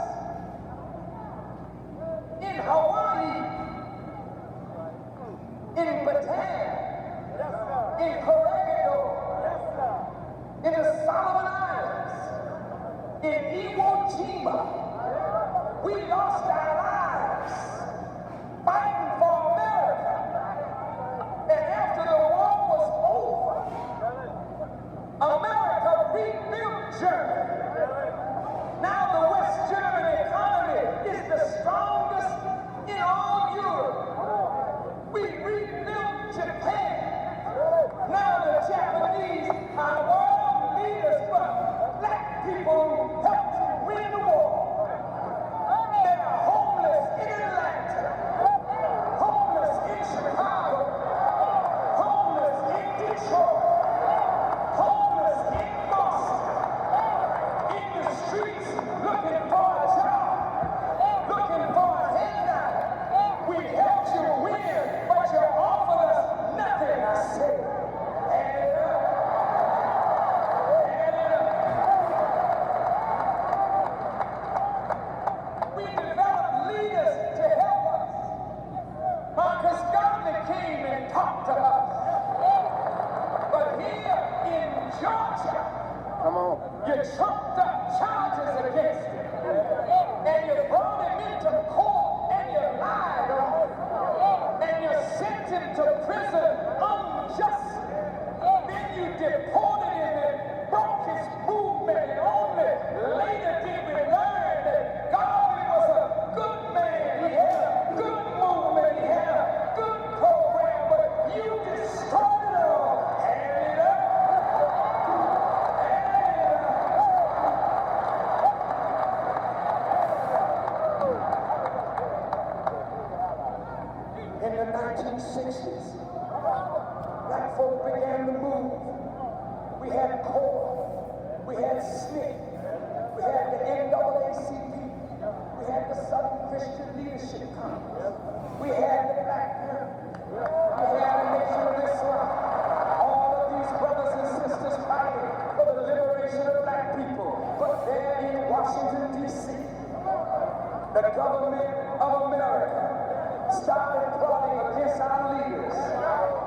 In Hawaii, in Bataan, in Corregidor, in the Solomon Islands, in Iwo Jima, we lost our lives fighting for America. And after the war was over, America rebuilt Germany. Now the West German economy trumped up charges against him, and you brought him into court, and you lied on him, and you sent him to prison unjustly. Then you deported him and broke his movement, and only later did we learn that Garvey was a good man. He had a good movement, he had a good program, but you destroyed it all. Hand it up. In the 1960s, black folk began to move. We had CORE, we had SNCC, we had the NAACP, we had the Southern Christian Leadership Conference, we had the Black Panther, we had the Nation of Islam. All of these brothers and sisters fighting for the liberation of black people. But there in Washington, D.C., the government of America started plotting against our leaders,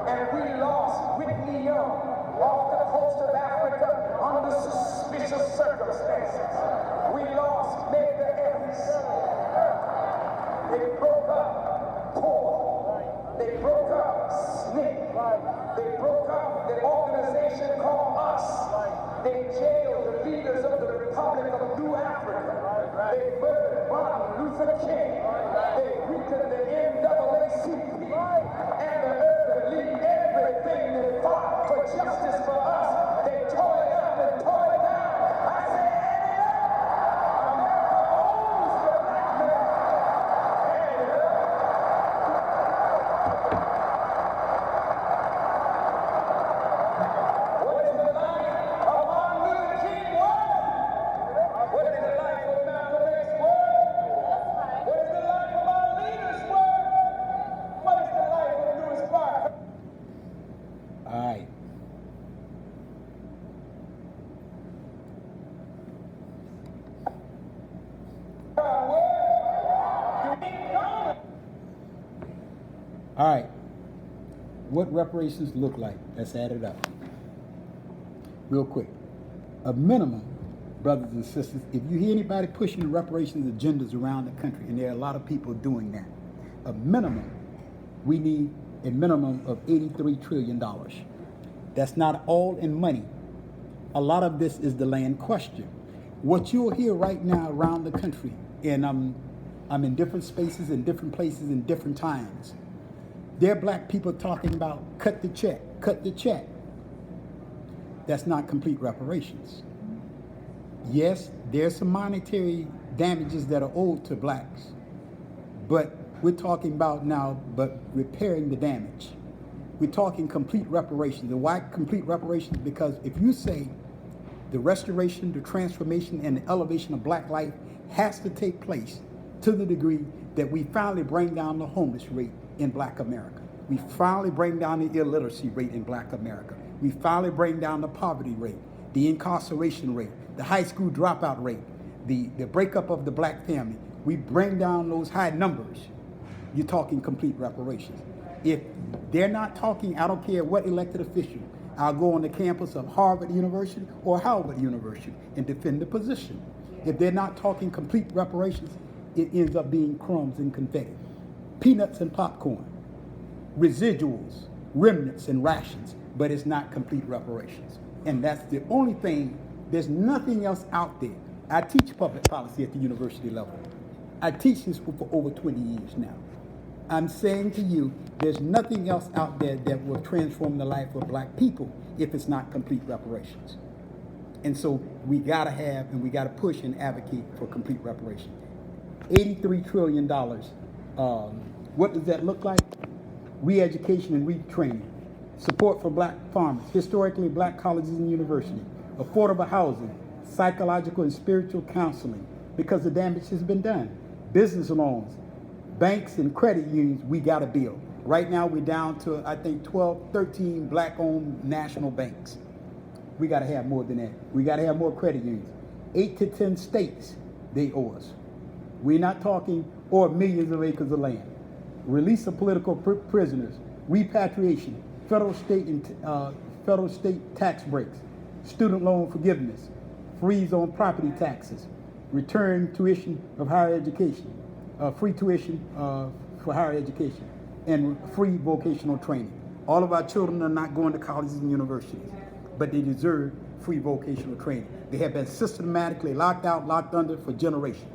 and we lost Whitney Young off the coast of Africa under suspicious circumstances. We lost Medgar Evers. They broke up CORE. They broke up SNCC. They broke up the organization called US. They jailed the leaders of the Republic of New Africa. They murdered Martin Luther King. They weakened the NAACP and the Urban League. Everything that fought for justice for us, they tore it up and tore it down. I said, hand it up. America owns the black man. Hand it up. What is the life of Martin Luther King word? What is the life of Malcolm X word? What is the life of our leaders word? What is the life of Louis Farrakhan? All right. All right. What reparations look like? Let's add it up. Real quick. A minimum, brothers and sisters, if you hear anybody pushing reparations agendas around the country, and there are a lot of people doing that, a minimum, we need a minimum of $83 trillion. That's not all in money. A lot of this is the land question. What you'll hear right now around the country, and I'm in different spaces, in different places, in different times, there are black people talking about cut the check, cut the check. That's not complete reparations. Yes, there's some monetary damages that are owed to blacks, but we're talking about now, but repairing the damage. We're talking complete reparations. And why complete reparations? Because if you say the restoration, the transformation, and the elevation of black life has to take place to the degree that we finally bring down the homeless rate in black America. We finally bring down the illiteracy rate in black America. We finally bring down the poverty rate, the incarceration rate, the high school dropout rate, the breakup of the black family. We bring down those high numbers. You're talking complete reparations. If they're not talking, I don't care what elected official, I'll go on the campus of Harvard University or Howard University and defend the position. If they're not talking complete reparations, it ends up being crumbs and confetti, peanuts and popcorn, residuals, remnants and rations, but it's not complete reparations. And that's the only thing, there's nothing else out there. I teach public policy at the university level. I teach this for over 20 years now. I'm saying to you, there's nothing else out there that will transform the life of black people if it's not complete reparations. And so we gotta have, and we gotta push and advocate for complete reparations. $83 trillion, what does that look like? Re-education and retraining, support for black farmers, historically black colleges and universities, affordable housing, psychological and spiritual counseling, because the damage has been done, business loans, banks and credit unions, we got to build. Right now we're down to, I think, 12, 13 black-owned national banks. We got to have more than that. We got to have more credit unions. 8 to 10 states, they owe us. We're not talking, or millions of acres of land. Release of political prisoners, repatriation, federal state tax breaks, student loan forgiveness, freeze on property taxes, return tuition of higher education, free tuition for higher education, and free vocational training. All of our children are not going to colleges and universities, but they deserve free vocational training. They have been systematically locked out, locked under for generations.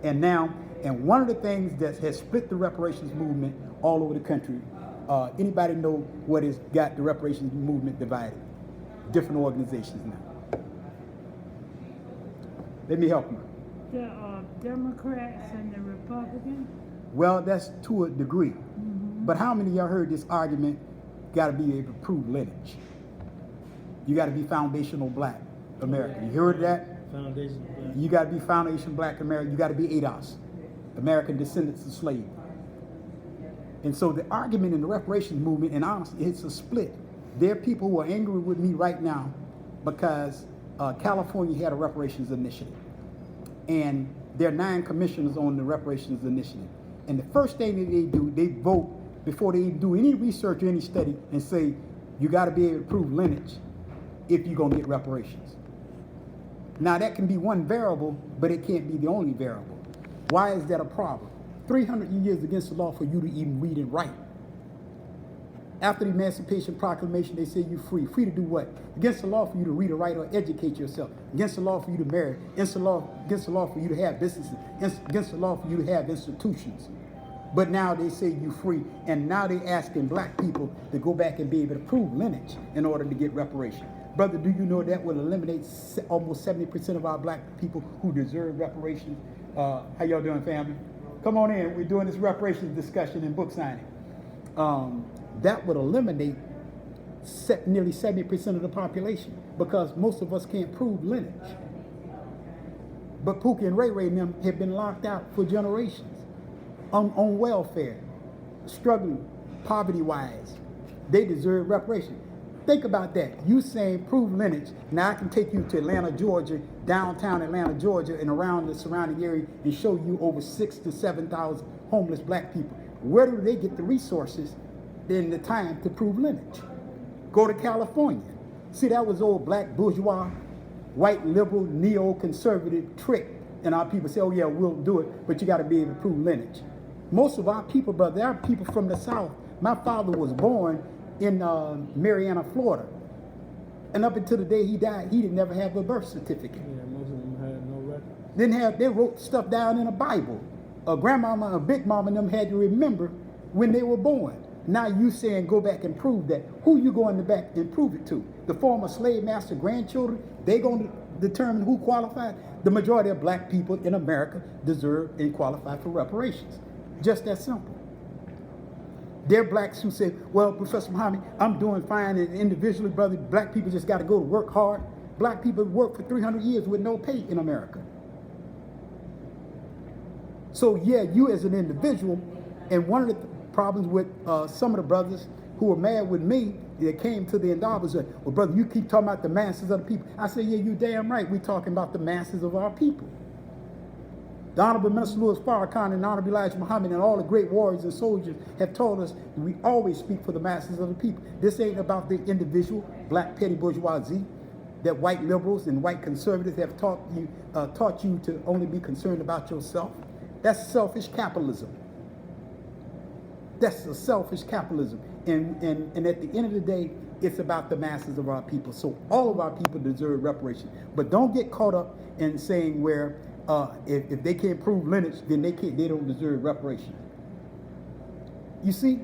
And now, and one of the things that has split the reparations movement all over the country, anybody know what has got the reparations movement divided? Different organizations now. Let me help you. The Democrats and the Republicans. Well, that's to a degree. But how many of y'all heard this argument, got to be able to prove lineage? You got to be foundational black American. You heard that? Foundation Black. You got to be foundation black American. You got to be ADOS, American descendants of slaves. And so the argument in the reparations movement, and honestly, it's a split. There are people who are angry with me right now because California had a reparations initiative. And there are 9 commissioners on the reparations initiative. And the first thing that they do, they vote before they even do any research or any study and say, you got to be able to prove lineage if you're going to get reparations. Now that can be one variable, but it can't be the only variable. Why is that a problem? 300 years against the law for you to even read and write. After the Emancipation Proclamation, they say you're free. Free to do what? Against the law for you to read or write or educate yourself. Against the law for you to marry. Against the law for you to have businesses. Against the law for you to have institutions. But now they say you're free, and now they're asking black people to go back and be able to prove lineage in order to get reparations. Brother, do you know that will eliminate almost 70% of our black people who deserve reparations? How y'all doing, family? Come on in. We're doing this reparations discussion and book signing. That would eliminate nearly 70% of the population because most of us can't prove lineage. But Pookie and Ray Ray and them have been locked out for generations on welfare, struggling poverty-wise. They deserve reparations. Think about that. You saying prove lineage. Now I can take you to Atlanta, Georgia, downtown Atlanta, Georgia, and around the surrounding area and show you over 6,000 to 7,000 homeless black people. Where do they get the resources and the time to prove lineage? Go to California. See, that was old black bourgeois, white liberal, neo-conservative trick. And our people say, oh yeah, we'll do it, but you got to be able to prove lineage. Most of our people, brother, there are people from the South. My father was born in Marianna, Florida. And up until the day he died, he didn't never have a birth certificate. Yeah, most of them had no record. They wrote stuff down in a Bible. A grandmama, a big mama, and them had to remember when they were born. Now you saying go back and prove that. Who you going to back and prove it to? The former slave master grandchildren? They going to determine who qualified? The majority of black people in America deserve and qualify for reparations. Just that simple. There are blacks who say, well, Professor Muhammad, I'm doing fine and individually, brother, black people just got to go to work hard. Black people work for 300 years with no pay in America. So yeah, you as an individual, and one of the problems with some of the brothers who were mad with me that came to the endowment said, well, brother, you keep talking about the masses of the people. I said, yeah, you damn right. We're talking about the masses of our people. The Honorable Minister Louis Farrakhan and Honorable Elijah Muhammad and all the great warriors and soldiers have told us that we always speak for the masses of the people. This ain't about the individual, black petty bourgeoisie, that white liberals and white conservatives have taught you to only be concerned about yourself. That's selfish capitalism. That's a selfish capitalism. And at the end of the day, it's about the masses of our people. So all of our people deserve reparations. But don't get caught up in saying where if they can't prove lineage, then they don't deserve reparations. You see,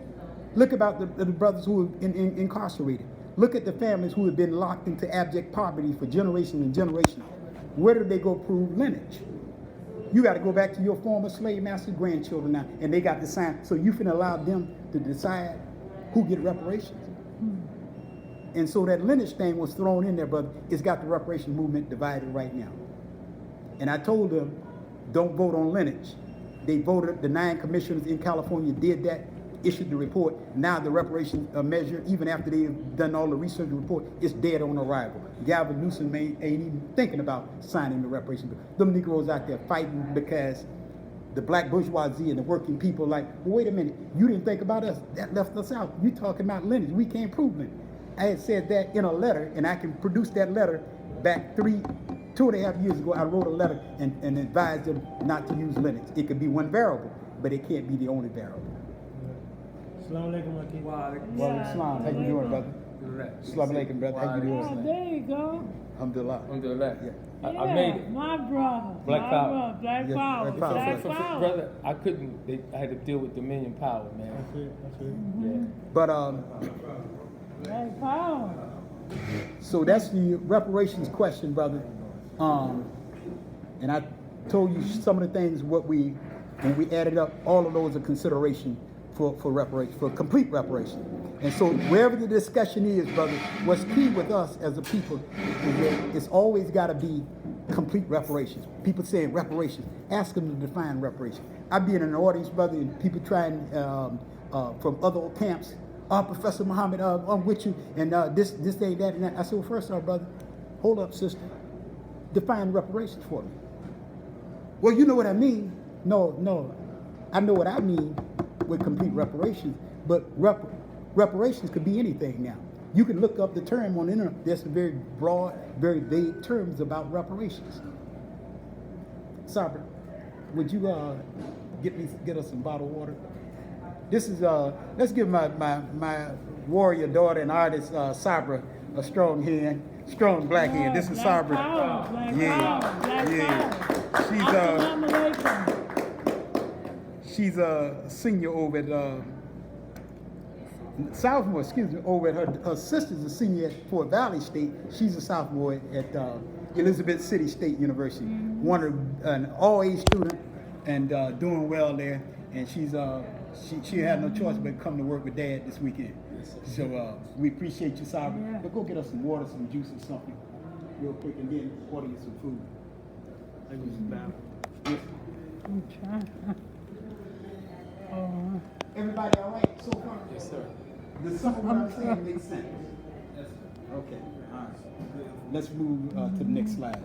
look about the brothers who are incarcerated. Look at the families who have been locked into abject poverty for generations and generations. Where do they go prove lineage? You got to go back to your former slave master grandchildren now, and they got to sign. So you finna allow them to decide who get reparations. And so that lineage thing was thrown in there, brother. It's got the reparation movement divided right now. And I told them, don't vote on lineage. They voted, the 9 commissioners in California did that, issued the report. Now the reparation measure, even after they've done all the research and report, it's dead on arrival. Gavin Newsom ain't even thinking about signing the reparation bill. Them Negroes out there fighting because the black bourgeoisie and the working people like, well, wait a minute, you didn't think about us. That left us out. You talking about lineage. We can't prove lineage. I had said that in a letter, and I can produce that letter back 2.5 years ago, I wrote a letter and advised them not to use Linux. It could be one variable, but it can't be the only variable. Assalamu alaikum, Akeem. Well, Islam, how you doing, brother? Assalamu alaikum, brother. How you Oh, doing? there you go. Alhamdulillah. Alhamdulillah. Yeah. I made it. My brother. Black my Power. brother, Black Yeah, Power. Black Power. Black So, Power. brother, I couldn't. I had to deal with Dominion Power, man. That's it. Yeah. But Black Power. so that's the reparations question, brother. And I told you some of the things when we added up, all of those are consideration for reparations, for complete reparation. And so wherever the discussion is, brother, what's key with us as a people is that it's always got to be complete reparations. People saying reparations, ask them to define reparations. I've been in an audience, brother, and people trying from other camps, Professor Muhammad, I'm with you, and this ain't that and that. I said, well, first off, brother, hold up, sister, define reparations for me. Well, you know what I mean. No, I know what I mean with complete reparations, but reparations could be anything now. You can look up the term on the internet. There's some very broad, very vague terms about reparations. Sabra, would you get us some bottled water? This is let's give my warrior daughter and artist Sabra a strong hand, strong black hand. This is Black Sabra. Power, Black Yeah, Power, Black yeah. Power. She's Assalamu alaikum. she's a senior over at sophomore, excuse me, over at her sister's a senior at Fort Valley State. She's a sophomore at Elizabeth City State University. One of an all-age student and doing well there. And she had no choice but come to work with Dad this weekend. So we appreciate you, Sabra. Yeah. But go get us some water, some juice, or something, real quick, and then order you some food. I was about. Yes. I'm trying. Oh, Everybody all right so far? Yes, sir. Does some of what I'm saying make sense? Yes, sir. Okay, all right. Let's move to the next slide.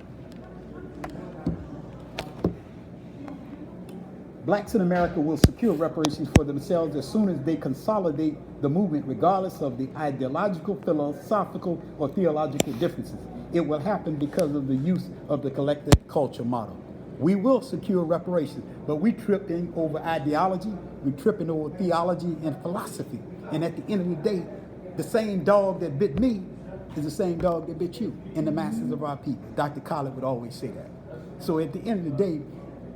Blacks in America will secure reparations for themselves as soon as they consolidate the movement, regardless of the ideological, philosophical, or theological differences. It will happen because of the use of the collective culture model. We will secure reparations, but we tripping over ideology, we tripping over theology and philosophy. And at the end of the day, the same dog that bit me is the same dog that bit you and the masses of our people. Dr. Khaled would always say that. So at the end of the day,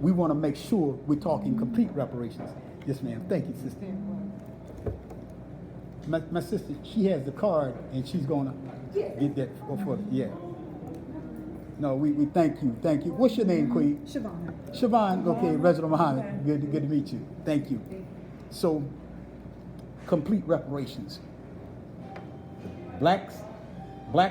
we want to make sure we're talking complete reparations. Yes, ma'am. Thank you, sister. My sister, she has the card, and she's going to get that for yeah. No, we thank you. Thank you. What's your name, Queen? Siobhan. Siobhan. Okay, Reginald Muhammad. Good to meet you. Thank you. So, complete reparations. Blacks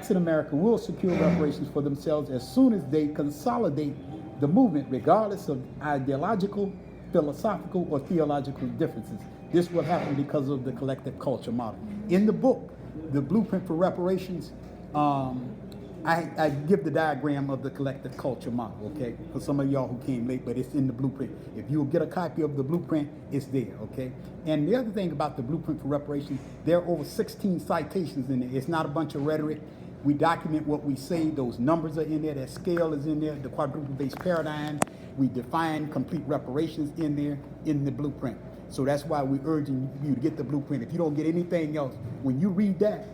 in America will secure reparations for themselves as soon as they consolidate the movement, regardless of ideological, philosophical, or theological differences. This will happen because of the collective culture model. In the book, The Blueprint for Reparations, I give the diagram of the collective culture model, okay? For some of y'all who came late, but it's in the blueprint. If you'll get a copy of the blueprint, it's there, okay? And the other thing about the Blueprint for Reparations, there are over 16 citations in there. It's not a bunch of rhetoric. We document what we say. Those numbers are in there. That scale is in there. The quadruple-based paradigm. We define complete reparations in there in the blueprint. So that's why we're urging you to get the blueprint. If you don't get anything else, when you read that,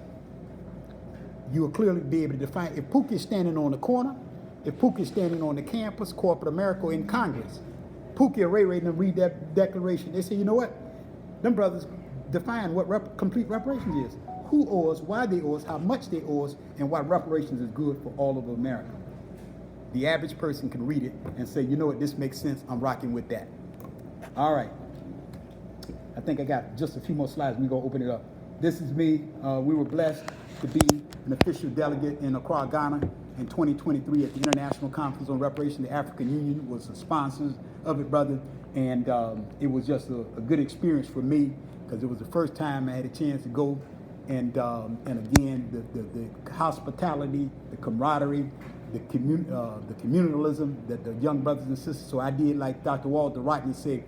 you'll clearly be able to define. If Pookie is standing on the corner, if Pookie is standing on the campus, corporate America, or in Congress, Pookie or Ray Ray and read that declaration. They say, you know what? Them brothers define what complete reparations is. Who owes, why they owe us, how much they owe us, and why reparations is good for all of America. The average person can read it and say, you know what, this makes sense, I'm rocking with that. All right. I think I got just a few more slides. We're going to open it up. This is me. We were blessed to be an official delegate in Accra, Ghana in 2023 at the International Conference on Reparation. The African Union was the sponsors of it, brother. And it was just a good experience for me because it was the first time I had a chance to go. And again, the hospitality, the camaraderie, the communalism that the young brothers and sisters. So I did like Dr. Walter Rodney said,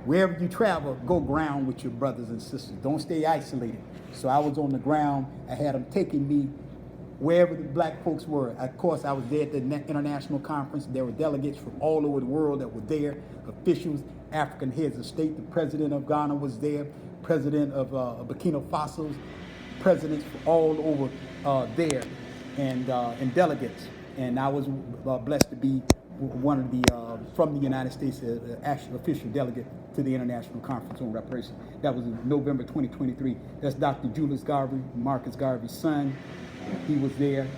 wherever you travel, go ground with your brothers and sisters. Don't stay isolated. So I was on the ground. I had them taking me wherever the black folks were. Of course, I was there at the international conference. There were delegates from all over the world that were there, officials, African heads of state. The president of Ghana was there, president of Burkina Faso, presidents from all over there, and delegates. And I was blessed to be one of the, from the United States, actual official delegate to the International Conference on Reparations. That was in November 2023. That's Dr. Julius Garvey, Marcus Garvey's son. He was there.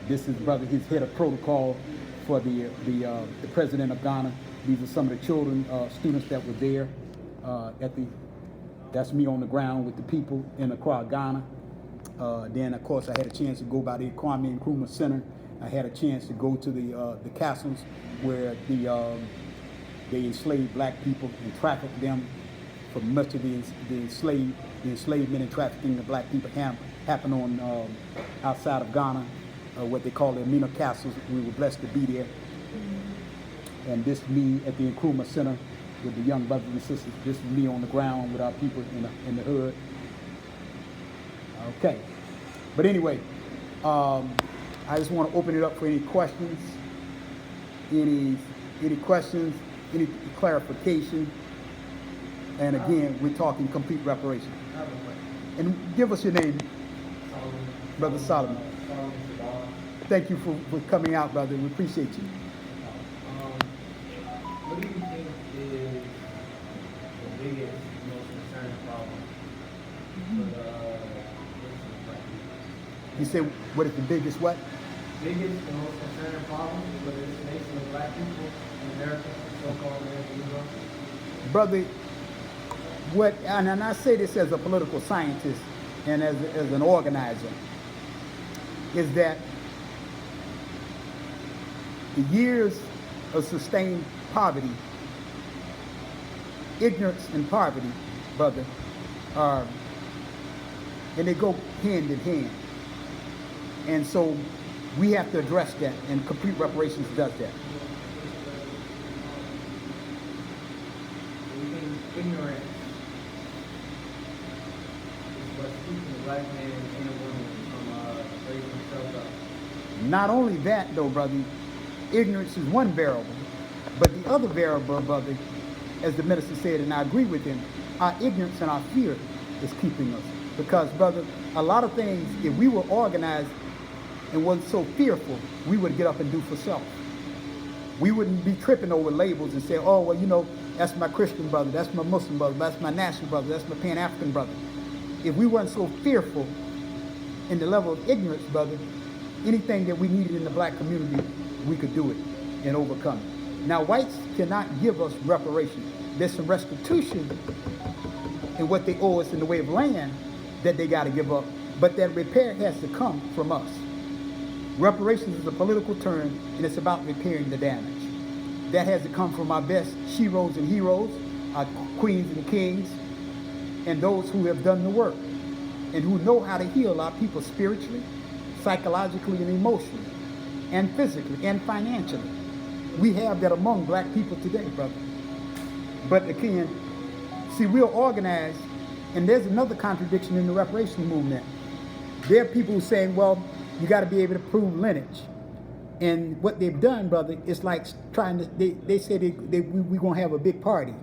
This is brother, his head of protocol for the president of Ghana. These are some of the children, students that were there that's me on the ground with the people in Accra, Ghana. Then, of course, I had a chance to go by the Kwame Nkrumah Center. I had a chance to go to the castles where they enslaved black people and trafficked them. For much of the enslavement and trafficking of black people happened on outside of Ghana, what they call the Amina castles. We were blessed to be there. And this is me at the Nkrumah Center with the young brothers and sisters. This is me on the ground with our people in the hood. Okay, but anyway, I just want to open it up for any questions, any questions, any clarification. And again, we're talking complete reparation. And give us your name, Brother Solomon. Thank you for coming out, brother. We appreciate you. What do you think is the biggest, most concerning problem for the You said, what is the biggest what? biggest and most concerning problem for this nation of black people in America, so-called American Negro? Brother, and I say this as a political scientist and as an organizer, is that the years of sustained poverty, ignorance and poverty, brother, and they go hand in hand. And so we have to address that, and complete reparations does that. We think ignorance is what's keeping the black man and the woman from raising themselves up. Not only that, though, brother, ignorance is one variable, but the other variable, brother, as the minister said, and I agree with him, our ignorance and our fear is keeping us. Because, brother, a lot of things, if we were organized and wasn't so fearful, we would get up and do for self. We wouldn't be tripping over labels and say, oh, well, you know, that's my Christian brother, that's my Muslim brother, that's my national brother, that's my Pan-African brother. If we weren't so fearful in the level of ignorance, brother, anything that we needed in the black community, we could do it and overcome it. Now, whites cannot give us reparations. There's some restitution in what they owe us in the way of land that they got to give up, but that repair has to come from us. Reparations is a political term, and it's about repairing the damage. That has to come from our best sheroes and heroes, our queens and kings, and those who have done the work, and who know how to heal our people spiritually, psychologically, and emotionally, and physically, and financially. We have that among black people today, brother. But again, see, we're organized, and there's another contradiction in the reparation movement. There are people who saying, well, you got to be able to prove lineage. And what they've done, brother, is like trying to, they say we're going to have a big party.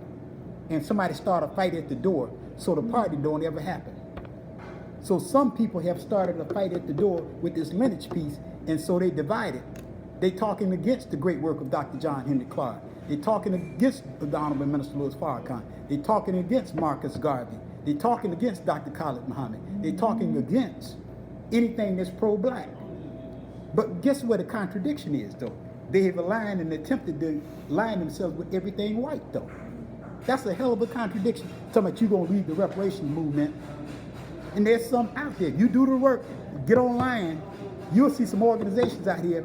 And somebody start a fight at the door, so the party don't ever happen. So some people have started a fight at the door with this lineage piece, and so they divided. They talking against the great work of Dr. John Henry Clark. They talking against the Honorable Minister Louis Farrakhan. They talking against Marcus Garvey. They talking against Dr. Khalid Muhammad. They talking against anything that's pro-black. But guess what the contradiction is, though? They have aligned and attempted to align themselves with everything white, though. That's a hell of a contradiction. Talking about you gonna read the reparations movement, and there's some out there. You do the work, get online, you'll see some organizations out here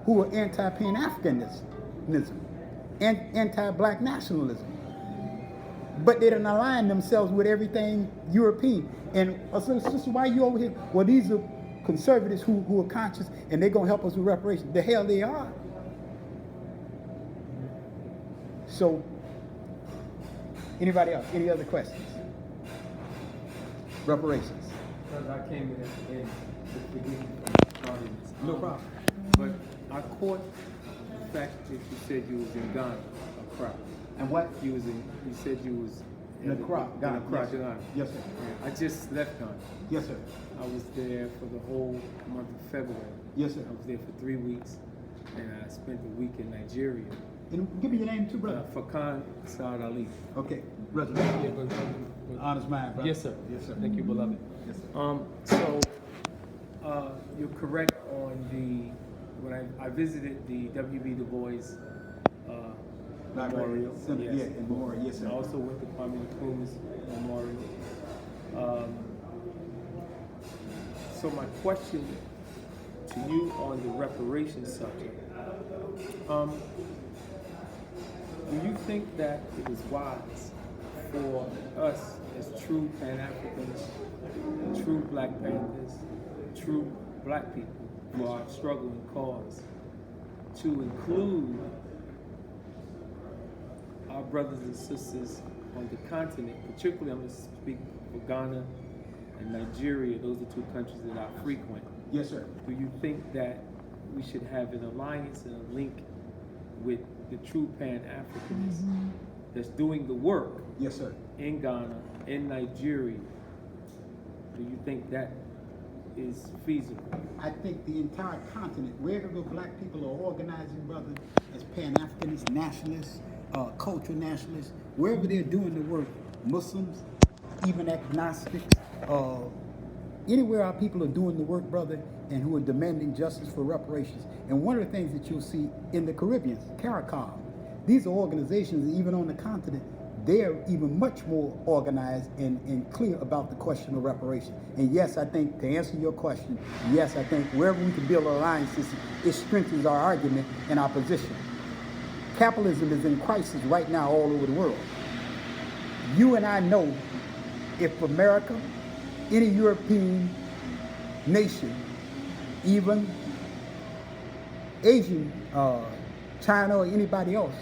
who are anti-Pan-Africanism and anti-black nationalism. But they don't align themselves with everything European. And so, why you over here? Well, these are conservatives who are conscious, and they're going to help us with reparations. The hell they are. So, anybody else? Any other questions? Reparations. Because I came in at the end. forgive me for tardiness. No problem. But I caught the fact that you said you was in Ghana, Accra. And what? You said you was In Accra, Ghana. Accra, Yes, sir. Ghana. Yes, sir. Yeah, I just left Ghana. Yes, sir. I was there for the whole month of February. Yes, sir. I was there for 3 weeks, and I spent a week in Nigeria. And give me your name too, brother. Fakan Saad Ali. Okay, brother. Honest mind, brother. Yes, sir. Yes, sir. Thank you, beloved. Yes, sir. You're correct on when I visited the W.B. Du Bois Memorial. Center, yeah, in Memorial. Yes, sir. I also went to Kwame Nkrumah's Memorial. So my question to you on the reparations subject, do you think that it is wise for us as true Pan-Africans, true Black Panthers, true Black people for our struggle and cause to include our brothers and sisters on the continent, particularly I'm going to speak for Ghana and Nigeria, those are two countries that I frequent. Yes, sir. Do you think that we should have an alliance and a link with the true Pan-Africans that's doing the work Yes, sir. in Ghana, in Nigeria? Do you think that is feasible? I think the entire continent, wherever Black people are organizing, brother, as Pan-Africanists, nationalists, cultural nationalists, wherever they're doing the work, Muslims, even agnostics, anywhere our people are doing the work, brother, and who are demanding justice for reparations. And one of the things that you'll see in the Caribbean, CARICOM, these are organizations, even on the continent, they're even much more organized and clear about the question of reparation. And yes, I think to answer your question, yes, I think wherever we can build alliances, it strengthens our argument and our position. Capitalism is in crisis right now all over the world. You and I know if America, any European nation, even Asian, China or anybody else,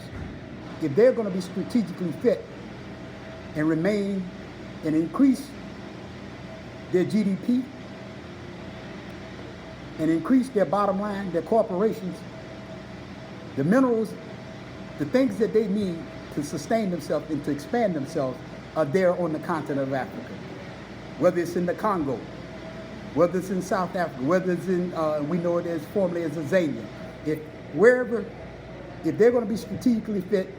if they're going to be strategically fit and remain and increase their GDP and increase their bottom line, their corporations, the minerals, the things that they need to sustain themselves and to expand themselves are there on the continent of Africa. Whether it's in the Congo, whether it's in South Africa, whether it's in, we know it as formerly as Zambia. If they're going to be strategically fit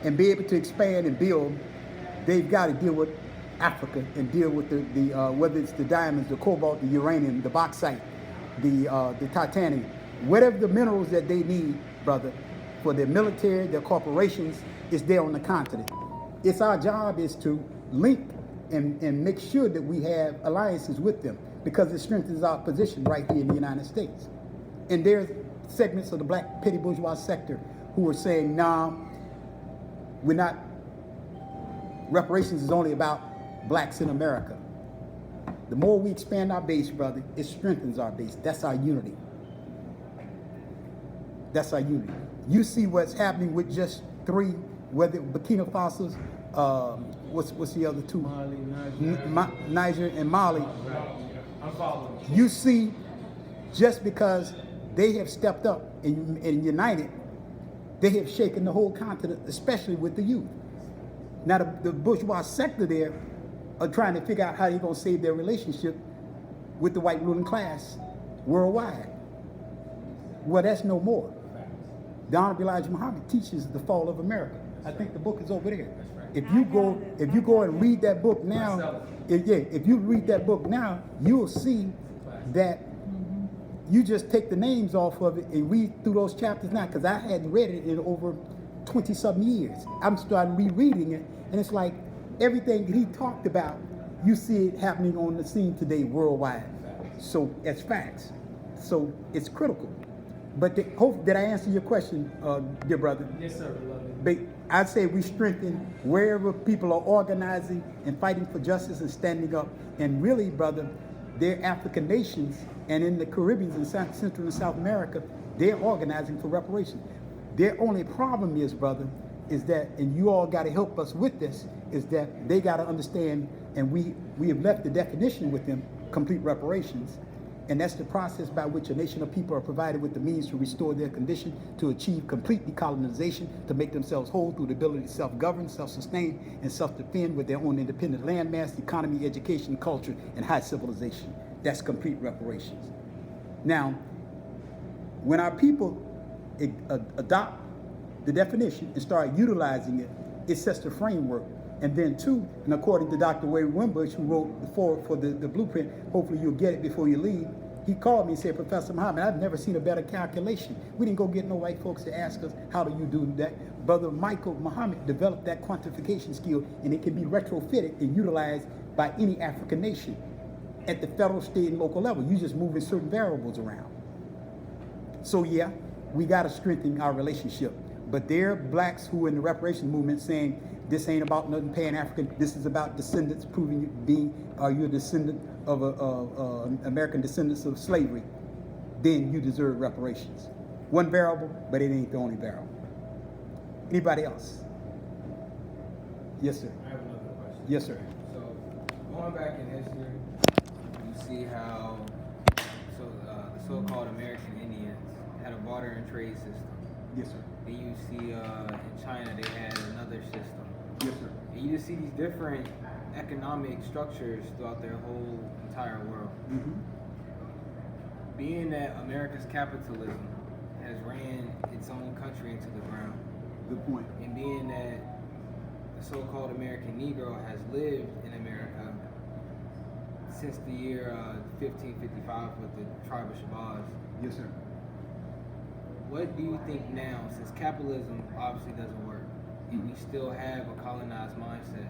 and be able to expand and build, they've got to deal with Africa and deal with the whether it's the diamonds, the cobalt, the uranium, the bauxite, the titanium, whatever the minerals that they need, brother, for their military, their corporations, is there on the continent. It's our job is to link and make sure that we have alliances with them because it strengthens our position right here in the United States. And there's segments of the Black petty bourgeois sector who are saying, nah, we're not, reparations is only about Blacks in America. The more we expand our base, brother, it strengthens our base. That's our unity. That's our unity. You see what's happening with just three, whether Burkina Faso's, what's the other two? Mali, Niger and Mali. I'm following. You see, just because they have stepped up and united, they have shaken the whole continent, especially with the youth. Now the bourgeois sector there are trying to figure out how they're going to save their relationship with the white ruling class worldwide. Well, that's no more. The Honorable Elijah Muhammad teaches the fall of America. I think the book is over there. If you go and read that book now, if you read that book now, you'll see that you just take the names off of it and read through those chapters now, because I hadn't read it in over 20-something years. I'm starting rereading it, and it's like everything that he talked about, you see it happening on the scene today worldwide. So it's facts. So it's critical. But hope did I answer your question, dear brother? Yes, sir, beloved. But I'd say we strengthen wherever people are organizing and fighting for justice and standing up. And really, brother, they're African nations, and in the Caribbean and Central and South America, they're organizing for reparations. Their only problem is, brother, is that, and you all got to help us with this, is that they got to understand, and we have left the definition with them, complete reparations, And that's the process by which a nation of people are provided with the means to restore their condition, to achieve complete decolonization, to make themselves whole through the ability to self-govern, self-sustain, and self-defend with their own independent landmass, economy, education, culture, and high civilization. That's complete reparations. Now, when our people adopt the definition and start utilizing it, it sets the framework. And then two, and according to Dr. Wade Wimbush, who wrote for the blueprint, hopefully you'll get it before you leave, he called me and said, Professor Muhammad, I've never seen a better calculation. We didn't go get no white folks to ask us, how do you do that? Brother Michael Muhammad developed that quantification skill, and it can be retrofitted and utilized by any African nation at the federal, state, and local level. You're just moving certain variables around. So yeah, we got to strengthen our relationship. But there are blacks who are in the reparations movement saying, this ain't about nothing Pan-African. This is about descendants proving you're a descendant of American descendants of slavery. Then you deserve reparations. One variable, but it ain't the only variable. Anybody else? Yes, sir. I have another question. Yes, sir. So, going back in history, you see how the so-called American Indians had a barter and trade system. Yes, sir. Then you see in China they had another system. Yes, sir. And you just see these different economic structures throughout their whole entire world. Mm-hmm. Being that America's capitalism has ran its own country into the ground, Good point. and being that the so-called American Negro has lived in America since the year 1555 with the tribe of Shabazz, Yes, sir. what do you think now, since capitalism obviously doesn't work, and we still have a colonized mindset,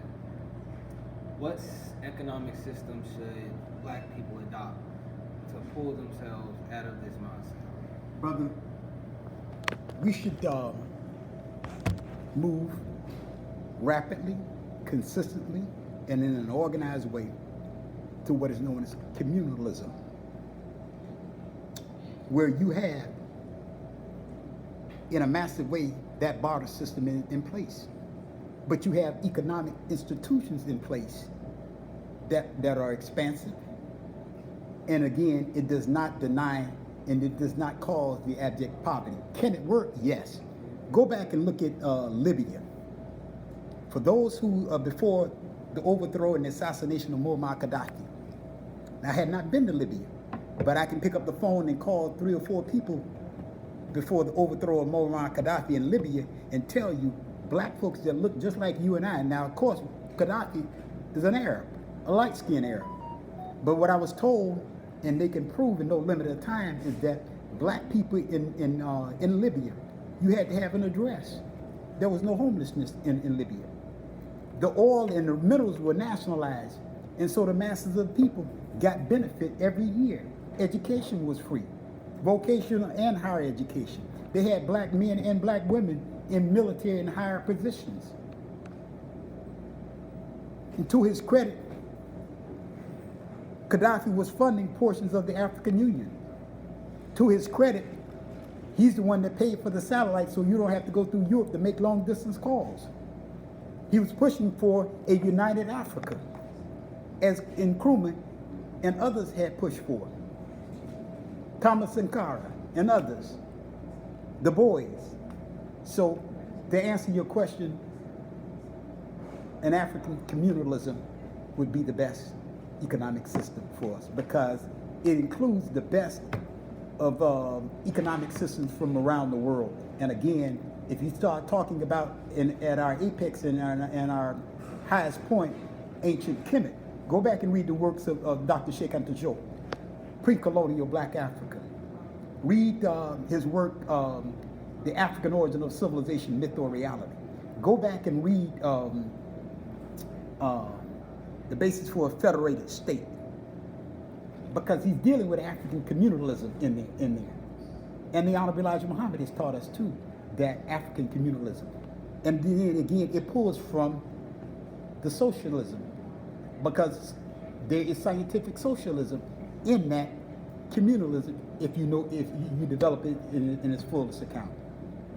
what economic system should black people adopt to pull themselves out of this mindset? Brother, we should move rapidly, consistently, and in an organized way to what is known as communalism, where you have, in a massive way, that barter system in place. But you have economic institutions in place that are expansive. And again, it does not deny and it does not cause the abject poverty. Can it work? Yes. Go back and look at Libya. For those who, before the overthrow and the assassination of Muammar Gaddafi, I had not been to Libya, but I can pick up the phone and call 3 or 4 people before the overthrow of Muammar Gaddafi in Libya and tell you black folks that look just like you and I. Now, of course, Gaddafi is an Arab, a light-skinned Arab. But what I was told, and they can prove in no limited time, is that black people in Libya, you had to have an address. There was no homelessness in Libya. The oil and the minerals were nationalized, and so the masses of people got benefit every year. Education was free, vocational and higher education. They had black men and black women in military and higher positions. And to his credit, Gaddafi was funding portions of the African Union. To his credit, he's the one that paid for the satellite so you don't have to go through Europe to make long distance calls. He was pushing for a united Africa, as Nkrumah and others had pushed for. Thomas Sankara and others, the boys. So to answer your question, an African communalism would be the best economic system for us because it includes the best of economic systems from around the world. And again, if you start talking about at our apex and our highest point, ancient Kemet, go back and read the works of Dr. Sheikh Anta Diop, pre-colonial black Africa. Read his work, The African Origin of Civilization, Myth or Reality. Go back and read The Basis for a Federated State, because he's dealing with African communalism in there. And the Honorable Elijah Muhammad has taught us too, that African communalism. And then again, it pulls from the socialism, because there is scientific socialism in that communalism if you develop it in its fullest account.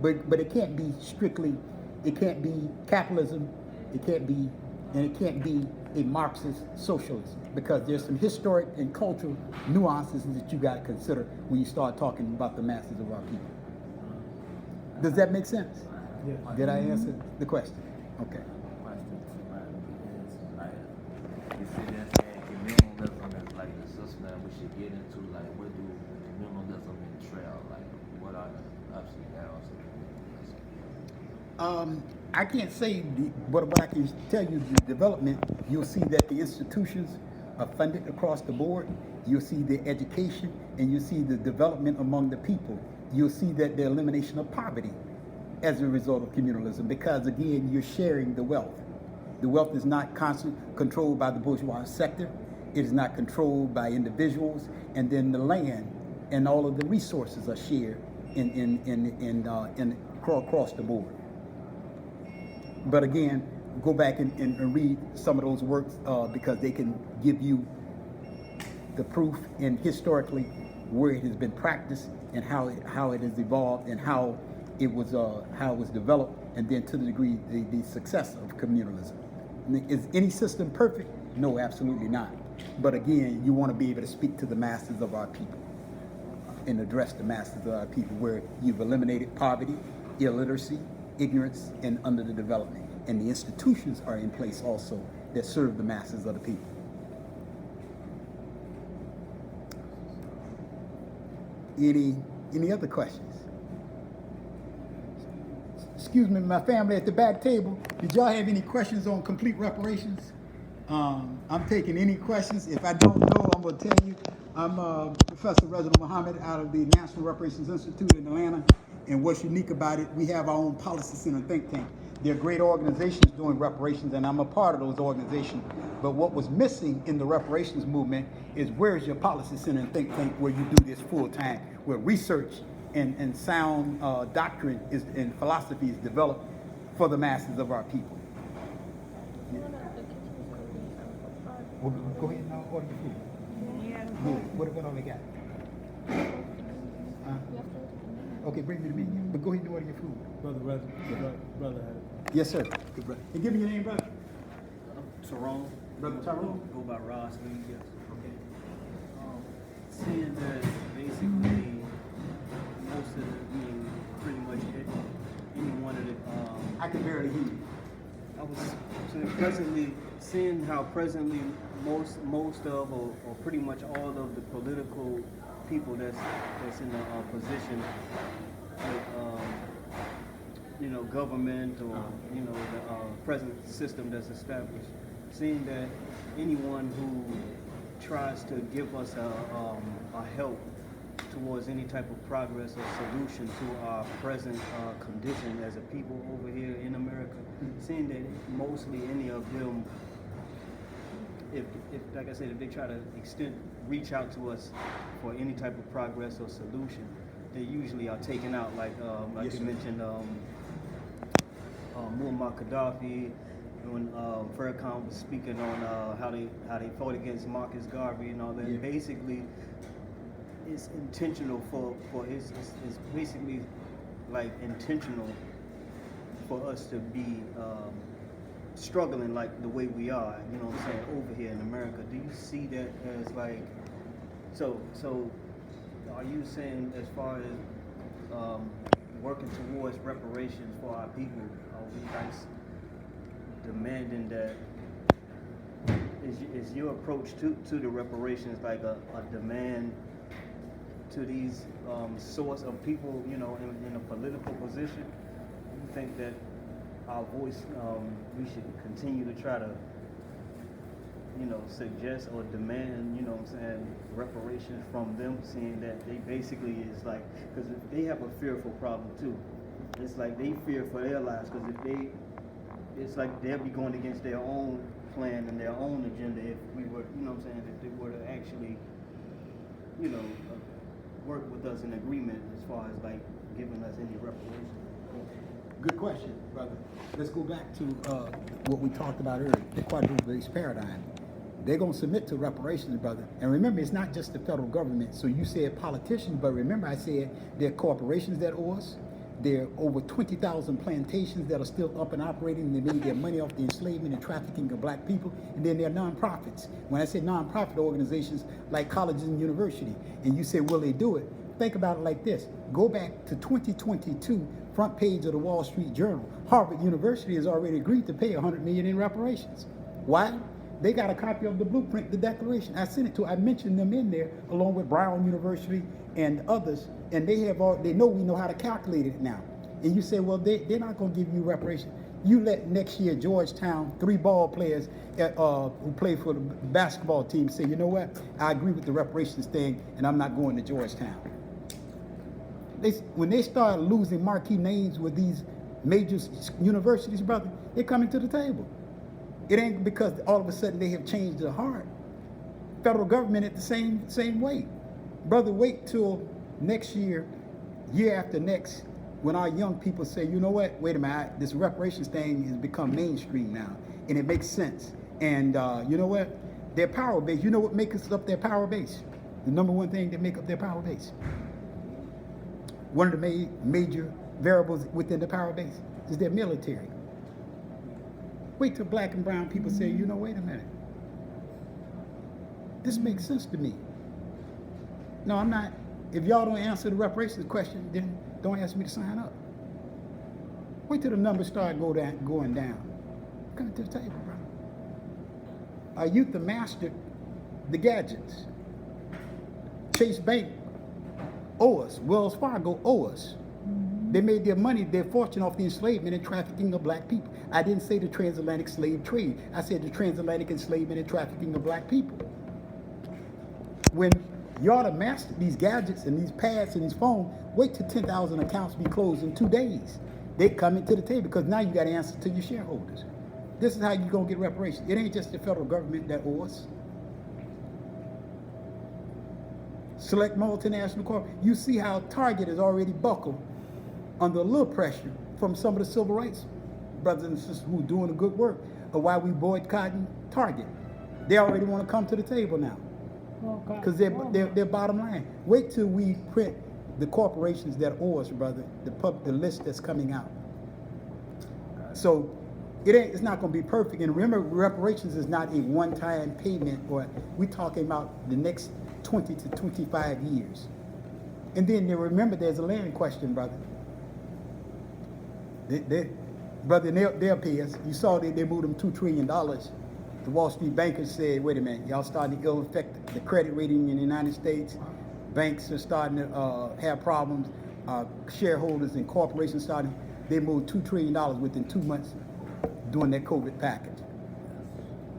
But it can't be strictly, it can't be capitalism, it can't be a Marxist socialism, because there's some historic and cultural nuances that you got to consider when you start talking about the masses of our people. Does that make sense? Yes. Did I answer the question? Okay. Question to mine is like you sit there saying communalism is like the system that we should get into. Like, what do communalism entail? Like, what are the ups and downs of communalism? I can't say, but what I can tell you, the development, you'll see that the institutions are funded across the board. You'll see the education, and you'll see the development among the people. You'll see that the elimination of poverty as a result of communalism, because again, you're sharing the wealth. The wealth is not constantly controlled by the bourgeois sector. It is not controlled by individuals, and then the land and all of the resources are shared across the board. But again, go back and read some of those works because they can give you the proof and historically where it has been practiced and how it has evolved and how it was developed, and then to the degree the success of communalism. Is any system perfect? No, absolutely not. But again, you want to be able to speak to the masses of our people and address the masses of our people, where you've eliminated poverty, illiteracy, ignorance, and under the development. And the institutions are in place also that serve the masses of the people. Any other questions? Excuse me, my family at the back table, did y'all have any questions on complete reparations? I'm taking any questions. If I don't know, I'm going to tell you. I'm Professor Reginald Muhammad out of the National Reparations Institute in Atlanta. And what's unique about it, we have our own policy center think tank. They're great organizations doing reparations, and I'm a part of those organizations. But what was missing in the reparations movement is, where's your policy center and think tank where you do this full time, where research and sound doctrine and philosophy is developed for the masses of our people. Yeah. Well, go ahead and order your food. Yeah. What all they got? Okay, bring me the menu. But go ahead and order your food. Brother. Yes, sir. Good brother. And give me your name, brother. Tyrone. Brother Tyrone. Go by Ross Lee, yes. Okay. Seeing that basically most of the, pretty much any one of the, I can barely hear you. I was saying seeing how presently most of or pretty much all of the political people that's in a position with government or the present system that's established, seeing that anyone who tries to give us a help towards any type of progress or solution to our present condition as a people over here in America, seeing that mostly any of them, if like I said, if they try to reach out to us for any type of progress or solution, they usually are taken out, like yes, you mentioned Muammar Gaddafi, when Farrakhan was speaking on how they fought against Marcus Garvey and all that. Yeah. Basically, it's intentional it's basically like intentional for us to be struggling like the way we are, you know what I'm saying, over here in America. Do you see that as like, so are you saying, as far as working towards reparations for our people, are we guys demanding that, is your approach to the reparations like a demand to these source of people, in a political position? Do you think that our voice, we should continue to try to, suggest or demand, reparations from them, seeing that they basically is like, because they have a fearful problem too. It's like they fear for their lives, because it's like they'll be going against their own plan and their own agenda if we were, if they were to actually, work with us in agreement as far as like giving us any reparations. Good question, brother. Let's go back to what we talked about earlier, the quadruple-based paradigm. They're going to submit to reparations, brother. And remember, it's not just the federal government. So you said politicians, but remember I said there are corporations that owe us. There are over 20,000 plantations that are still up and operating. They made their money off the enslavement and trafficking of black people. And then there are nonprofits. When I say nonprofit organizations like colleges and university, and you say, will they do it? Think about it like this. Go back to 2022, front page of the Wall Street Journal. Harvard University has already agreed to pay $100 million in reparations. Why? They got a copy of the blueprint, the declaration. I sent it to, I mentioned them in there along with Brown University and others, and they know we know how to calculate it now. And you say, well, they're not going to give you reparations. You let next year Georgetown, 3 ball players who play for the basketball team say, you know what, I agree with the reparations thing, and I'm not going to Georgetown. When they start losing marquee names with these major universities, brother, they're coming to the table. It ain't because all of a sudden they have changed their heart. Federal government at the same way. Brother, wait till next year, year after next, when our young people say, you know what, wait a minute, this reparations thing has become mainstream now, and it makes sense. And you know what, their power base, you know what makes up their power base? The number one thing that make up their power base. One of the major variables within the power base is their military. Wait till black and brown people say, you know, wait a minute. This makes sense to me. No, I'm not. If y'all don't answer the reparations question, then don't ask me to sign up. Wait till the numbers start going down. Come to the table, bro. Our youth have mastered the gadgets. Chase Bank owe us. Wells Fargo owe us. They made their money, their fortune off the enslavement and trafficking of black people. I didn't say the transatlantic slave trade. I said the transatlantic enslavement and trafficking of black people. When you ought to master these gadgets and these pads and these phones, wait till 10,000 accounts be closed in 2 days. They come into the table because now you got to answer to your shareholders. This is how you're going to get reparations. It ain't just the federal government that owes us. Select multinational corp. You see how Target has already buckled under a little pressure from some of the civil rights brothers and sisters who are doing the good work of why we boycotting Target. They already want to come to the table now because they're bottom line. Wait till we print the corporations that owe us, brother, the list that's coming out. So it's not going to be perfect. And remember, reparations is not a one-time payment, or we're talking about the next 20 to 25 years. And then remember, there's a land question, brother. They'll pay us. You saw they moved them $2 trillion. The Wall Street bankers said, wait a minute, y'all starting to ill affect the credit rating in the United States. Banks are starting to have problems. Shareholders and corporations they moved $2 trillion within 2 months during that COVID package.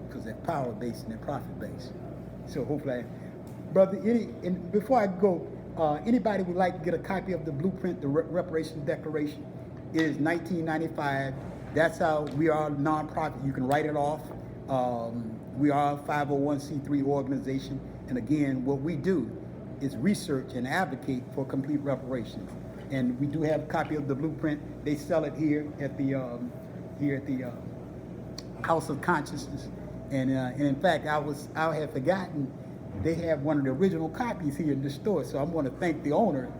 Because their power base and their profit base. So hopefully, brother, and before I go, anybody would like to get a copy of the blueprint, the reparations declaration? It is $19.95. That's how we are a nonprofit. You can write it off. We are a 501c3 organization. And again, what we do is research and advocate for complete reparations. And we do have a copy of the blueprint. They sell it here at the House of Consciousness. And in fact, I had forgotten they have one of the original copies here in the store. So I'm going to thank the owner.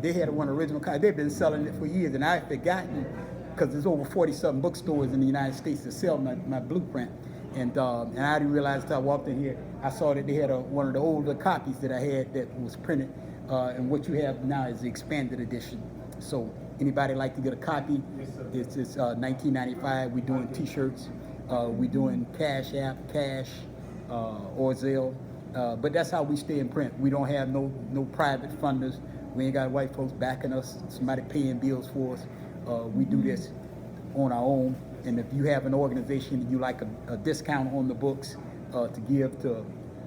They had one original copy. They've been selling it for years, and I had forgotten because there's over 40-something bookstores in the United States that sell my blueprint. And I didn't realize until I walked in here, I saw that they had one of the older copies that I had that was printed. And what you have now is the expanded edition. So anybody like to get a copy, it's $19.95. We're doing T-shirts. We're doing Cash App, Cash, or Zelle. But that's how we stay in print. We don't have no private funders. We ain't got white folks backing us, somebody paying bills for us. We do this on our own. And if you have an organization that you like a discount on the books to give to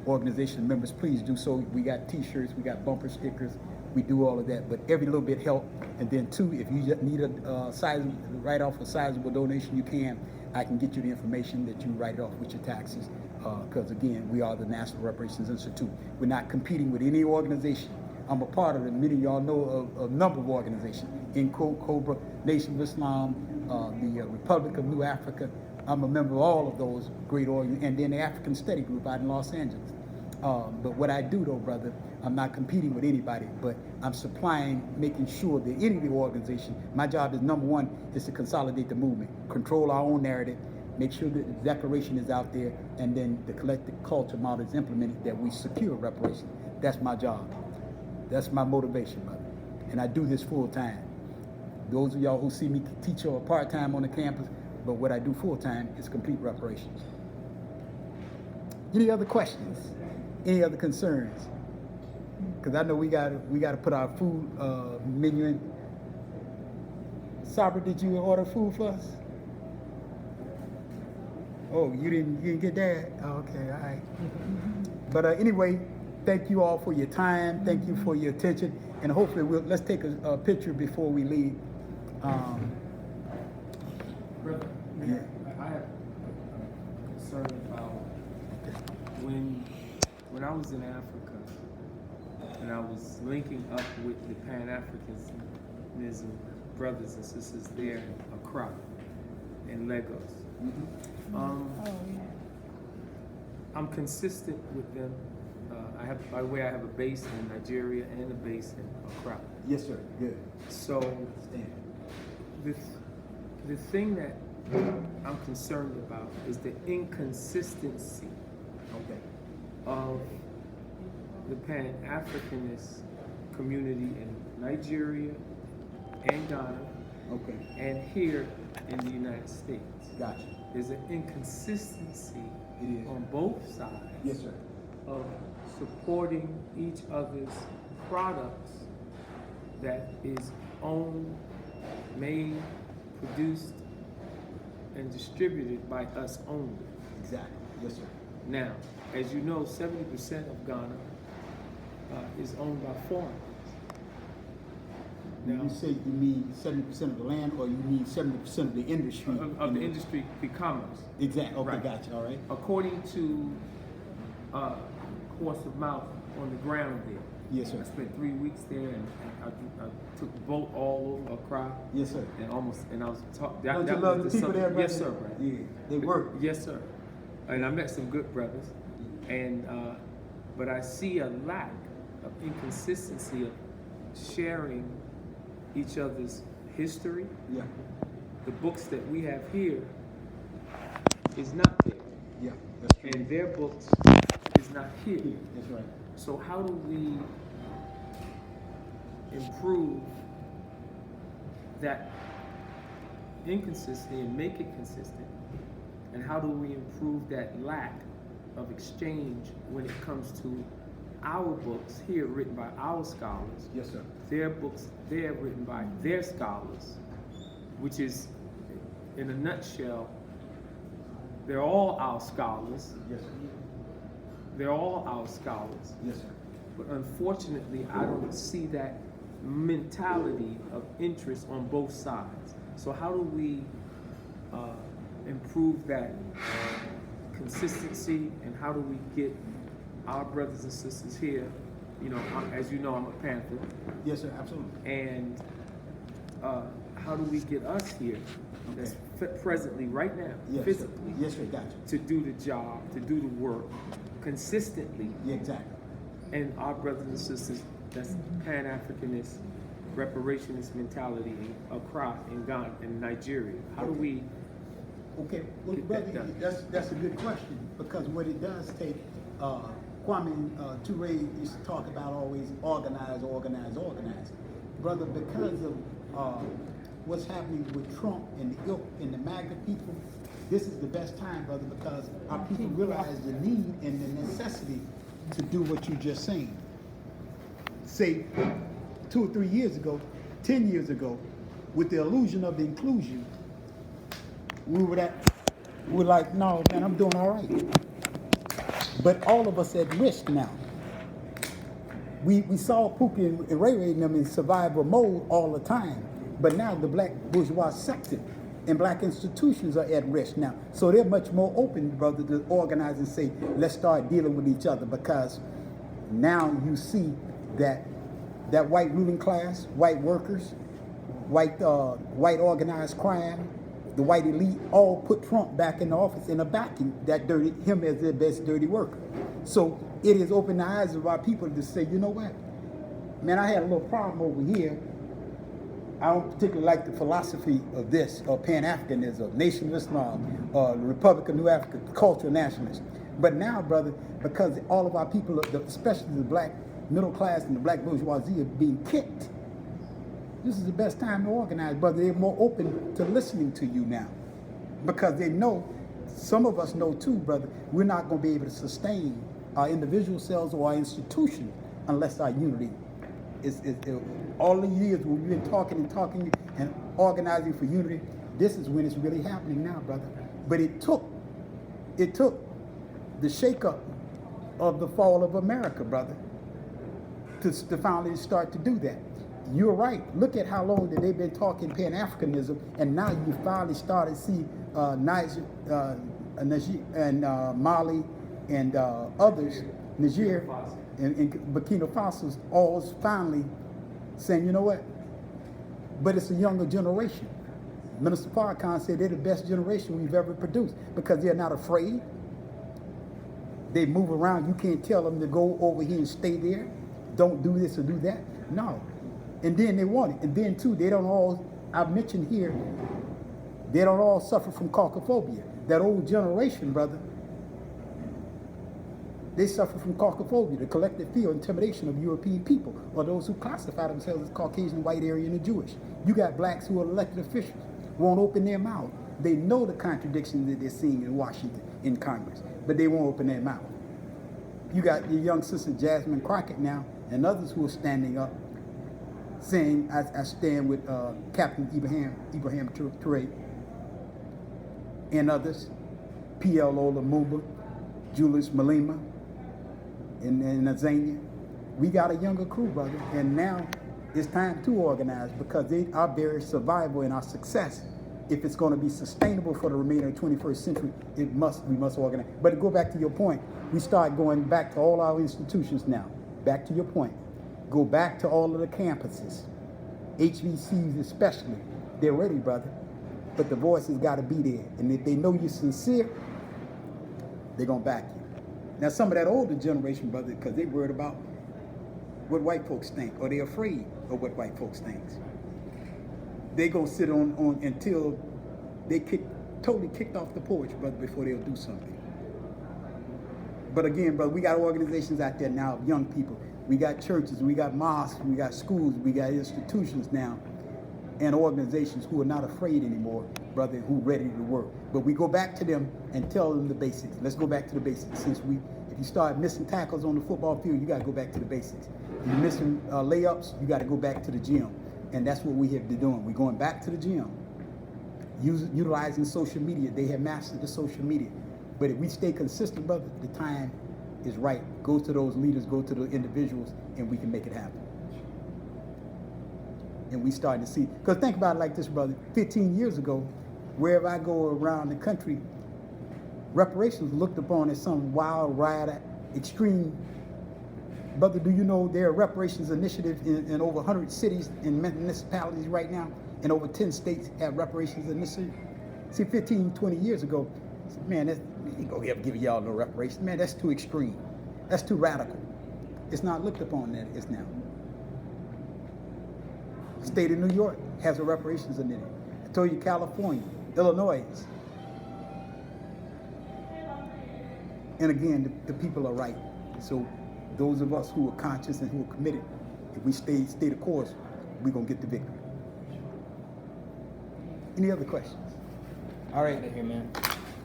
organization members, please do so. We got T-shirts, we got bumper stickers, we do all of that. But every little bit help. And then two, if you just need write off a sizable donation, you can. I can get you the information that you write it off with your taxes. Because again, we are the National Reparations Institute. We're not competing with any organization. I'm a part of it. Many of y'all know a number of organizations. Cobra, Nation of Islam, the Republic of New Africa. I'm a member of all of those great organizations. And then the African Study Group out in Los Angeles. But what I do though, brother, I'm not competing with anybody, but I'm supplying, making sure that any of the organization, my job is number one, is to consolidate the movement, control our own narrative, make sure that the declaration is out there, and then the collective culture model is implemented that we secure reparations. That's my job. That's my motivation, brother. And I do this full time. Those of y'all who see me teach or part-time on the campus, but what I do full-time is complete reparations. Any other questions? Any other concerns? Because I know we gotta put our food menu in. Sabra, did you order food for us? Oh, you didn't get that? Oh, okay, all right. But anyway, thank you all for your time. Thank you for your attention, and hopefully let's take a picture before we leave. Brother, Yeah. I have a concern about when I was in Africa and I was linking up with the Pan-Africanism brothers and sisters there in Accra and Lagos. I'm consistent with them. By the way, I have a base in Nigeria and a base in Accra. Yes, sir. Good. So Stand. the thing that I'm concerned about is the inconsistency Okay. of the Pan-Africanist community in Nigeria and Ghana Okay. and here in the United States. Gotcha. There's an inconsistency It is. on both sides Yes, sir. of supporting each other's products that is owned, made, produced, and distributed by us only. Exactly. Yes, sir. Now, as you know, 70% of Ghana is owned by foreigners. When Now, you say you mean 70% of the land, or you mean 70% of the industry? of the industry, the commerce. Exactly. Okay, Right. gotcha. All right. According to horse of mouth on the ground there. Yes, sir. I spent 3 weeks there, and I took the boat all over Accra, Yes, sir. and I was talking. Don't you love the people there, brother? Yes, sir, brother. Yeah, they work. Yes, sir. And I met some good brothers, and but I see a lack of inconsistency of sharing each other's history. Yeah. The books that we have here is not there, Yeah. That's true. and their books is not here. That's right. So how do we improve that inconsistency and make it consistent? And how do we improve that lack of exchange when it comes to our books here written by our scholars, Yes, sir. their books there written by their scholars, which is, in a nutshell, they're all our scholars. Yes, sir. They're all our scholars. Yes, sir. But unfortunately, I don't see that mentality of interest on both sides. So how do we improve that consistency, and how do we get our brothers and sisters here? You know, as you know, I'm a Panther, Yes, sir. Absolutely. and how do we get us here, that's presently, right now, Yes, physically, sir. Yes, sir. Gotcha. to do the job, to do the work consistently, Yeah, exactly. and our brothers and sisters, that's Pan-Africanist, reparationist mentality in Accra, in Ghana, in Nigeria. How do we? Okay, well, Get brother, that done. that's a good question, because what it does take, Kwame Ture used to talk about always organize. Brother, because of what's happening with Trump and the ilk and the MAGA people, this is the best time, brother, because our people realize the need and the necessity to do what you just saying. Say 2 or 3 years ago, 10 years ago, with the illusion of the inclusion, we were like, no, man, I'm doing all right. But all of us at risk now. We saw Pookie and Ray Ray and them in survival mode all the time. But now the black bourgeois sector and black institutions are at risk now. So they're much more open, brother, to organize and say, let's start dealing with each other, because now you see that white ruling class, white workers, white organized crime, the white elite all put Trump back in the office and are backing him as their best dirty worker. So it has opened the eyes of our people to say, you know what? Man, I had a little problem over here. I don't particularly like the philosophy of this, or Pan-Africanism, Nation of Islam, the Republic of New Africa, cultural nationalists. But now, brother, because all of our people, especially the black middle class and the black bourgeoisie, are being kicked, this is the best time to organize, brother. They're more open to listening to you now. Because they know, some of us know too, brother, we're not going to be able to sustain our individual selves or our institution unless our unity is all the years when we've been talking and organizing for unity. This is when it's really happening now, brother. But it took the shakeup of the fall of America, brother, to finally start to do that. You're right. Look at how long that they've been talking Pan-Africanism, and now you finally started to see Niger, and Mali and others, Niger and Burkina Faso, all finally saying, you know what? But it's a younger generation. Minister Farrakhan said they're the best generation we've ever produced because they're not afraid. They move around. You can't tell them to go over here and stay there. Don't do this or do that. No. And then they want it. And then too, they don't all, I've mentioned here, they don't all suffer from caucophobia. That old generation, brother, they suffer from caucophobia, the collective fear, intimidation of European people, or those who classify themselves as Caucasian, white, Aryan, and Jewish. You got blacks who are elected officials, won't open their mouth. They know the contradictions that they're seeing in Washington, in Congress, but they won't open their mouth. You got your young sister Jasmine Crockett now, and others who are standing up, saying, I stand with Captain Ibrahim Traoré, and others, PLO Lumumba, Julius Malema, and Azania. We got a younger crew, brother, and now it's time to organize because our very survival and our success, if it's going to be sustainable for the remainder of the 21st century, we must organize. But to go back to your point, we start going back to all our institutions now. Back to your point. Go back to all of the campuses, HBCUs especially. They're ready, brother, but the voice has got to be there. And if they know you're sincere, they're going to back you. Now, some of that older generation, brother, because they're worried about what white folks think, or they're afraid of what white folks think. They're going to sit on until they totally kicked off the porch, brother, before they'll do something. But again, brother, we got organizations out there now of young people. We got churches, we got mosques, we got schools, we got institutions now, and organizations who are not afraid anymore, brother, who are ready to work. But we go back to them and tell them the basics. Let's go back to the basics. If you start missing tackles on the football field, you got to go back to the basics. If you're missing layups, you got to go back to the gym. And that's what we have been doing. We're going back to the gym, utilizing social media. They have mastered the social media. But if we stay consistent, brother, the time is right. Go to those leaders, go to the individuals, and we can make it happen. And we starting to see, because think about it like this, brother. 15 years ago, wherever I go around the country, reparations looked upon as some wild ride, extreme. Brother, do you know there are reparations initiatives in over 100 cities and municipalities right now, and over 10 states have reparations initiatives? See, 15, 20 years ago, man, you ain't gonna give y'all no reparations. Man, that's too extreme. That's too radical. It's not looked upon that it's now. State of New York has a reparations initiative. I told you California, Illinois. And again, the people are right. So those of us who are conscious and who are committed, if we stay the course, we're gonna get the victory. Any other questions? All right. Here, man.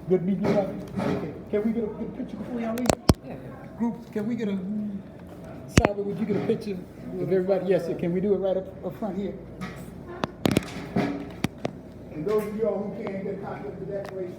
Good meeting you, brother. Okay. Can we get a picture before y'all leave? Yeah. Group, can we get a, Saba, would you get a picture of everybody? Yes, sir. Can we do it right up front here? And those of y'all who can't get a copy of the declaration,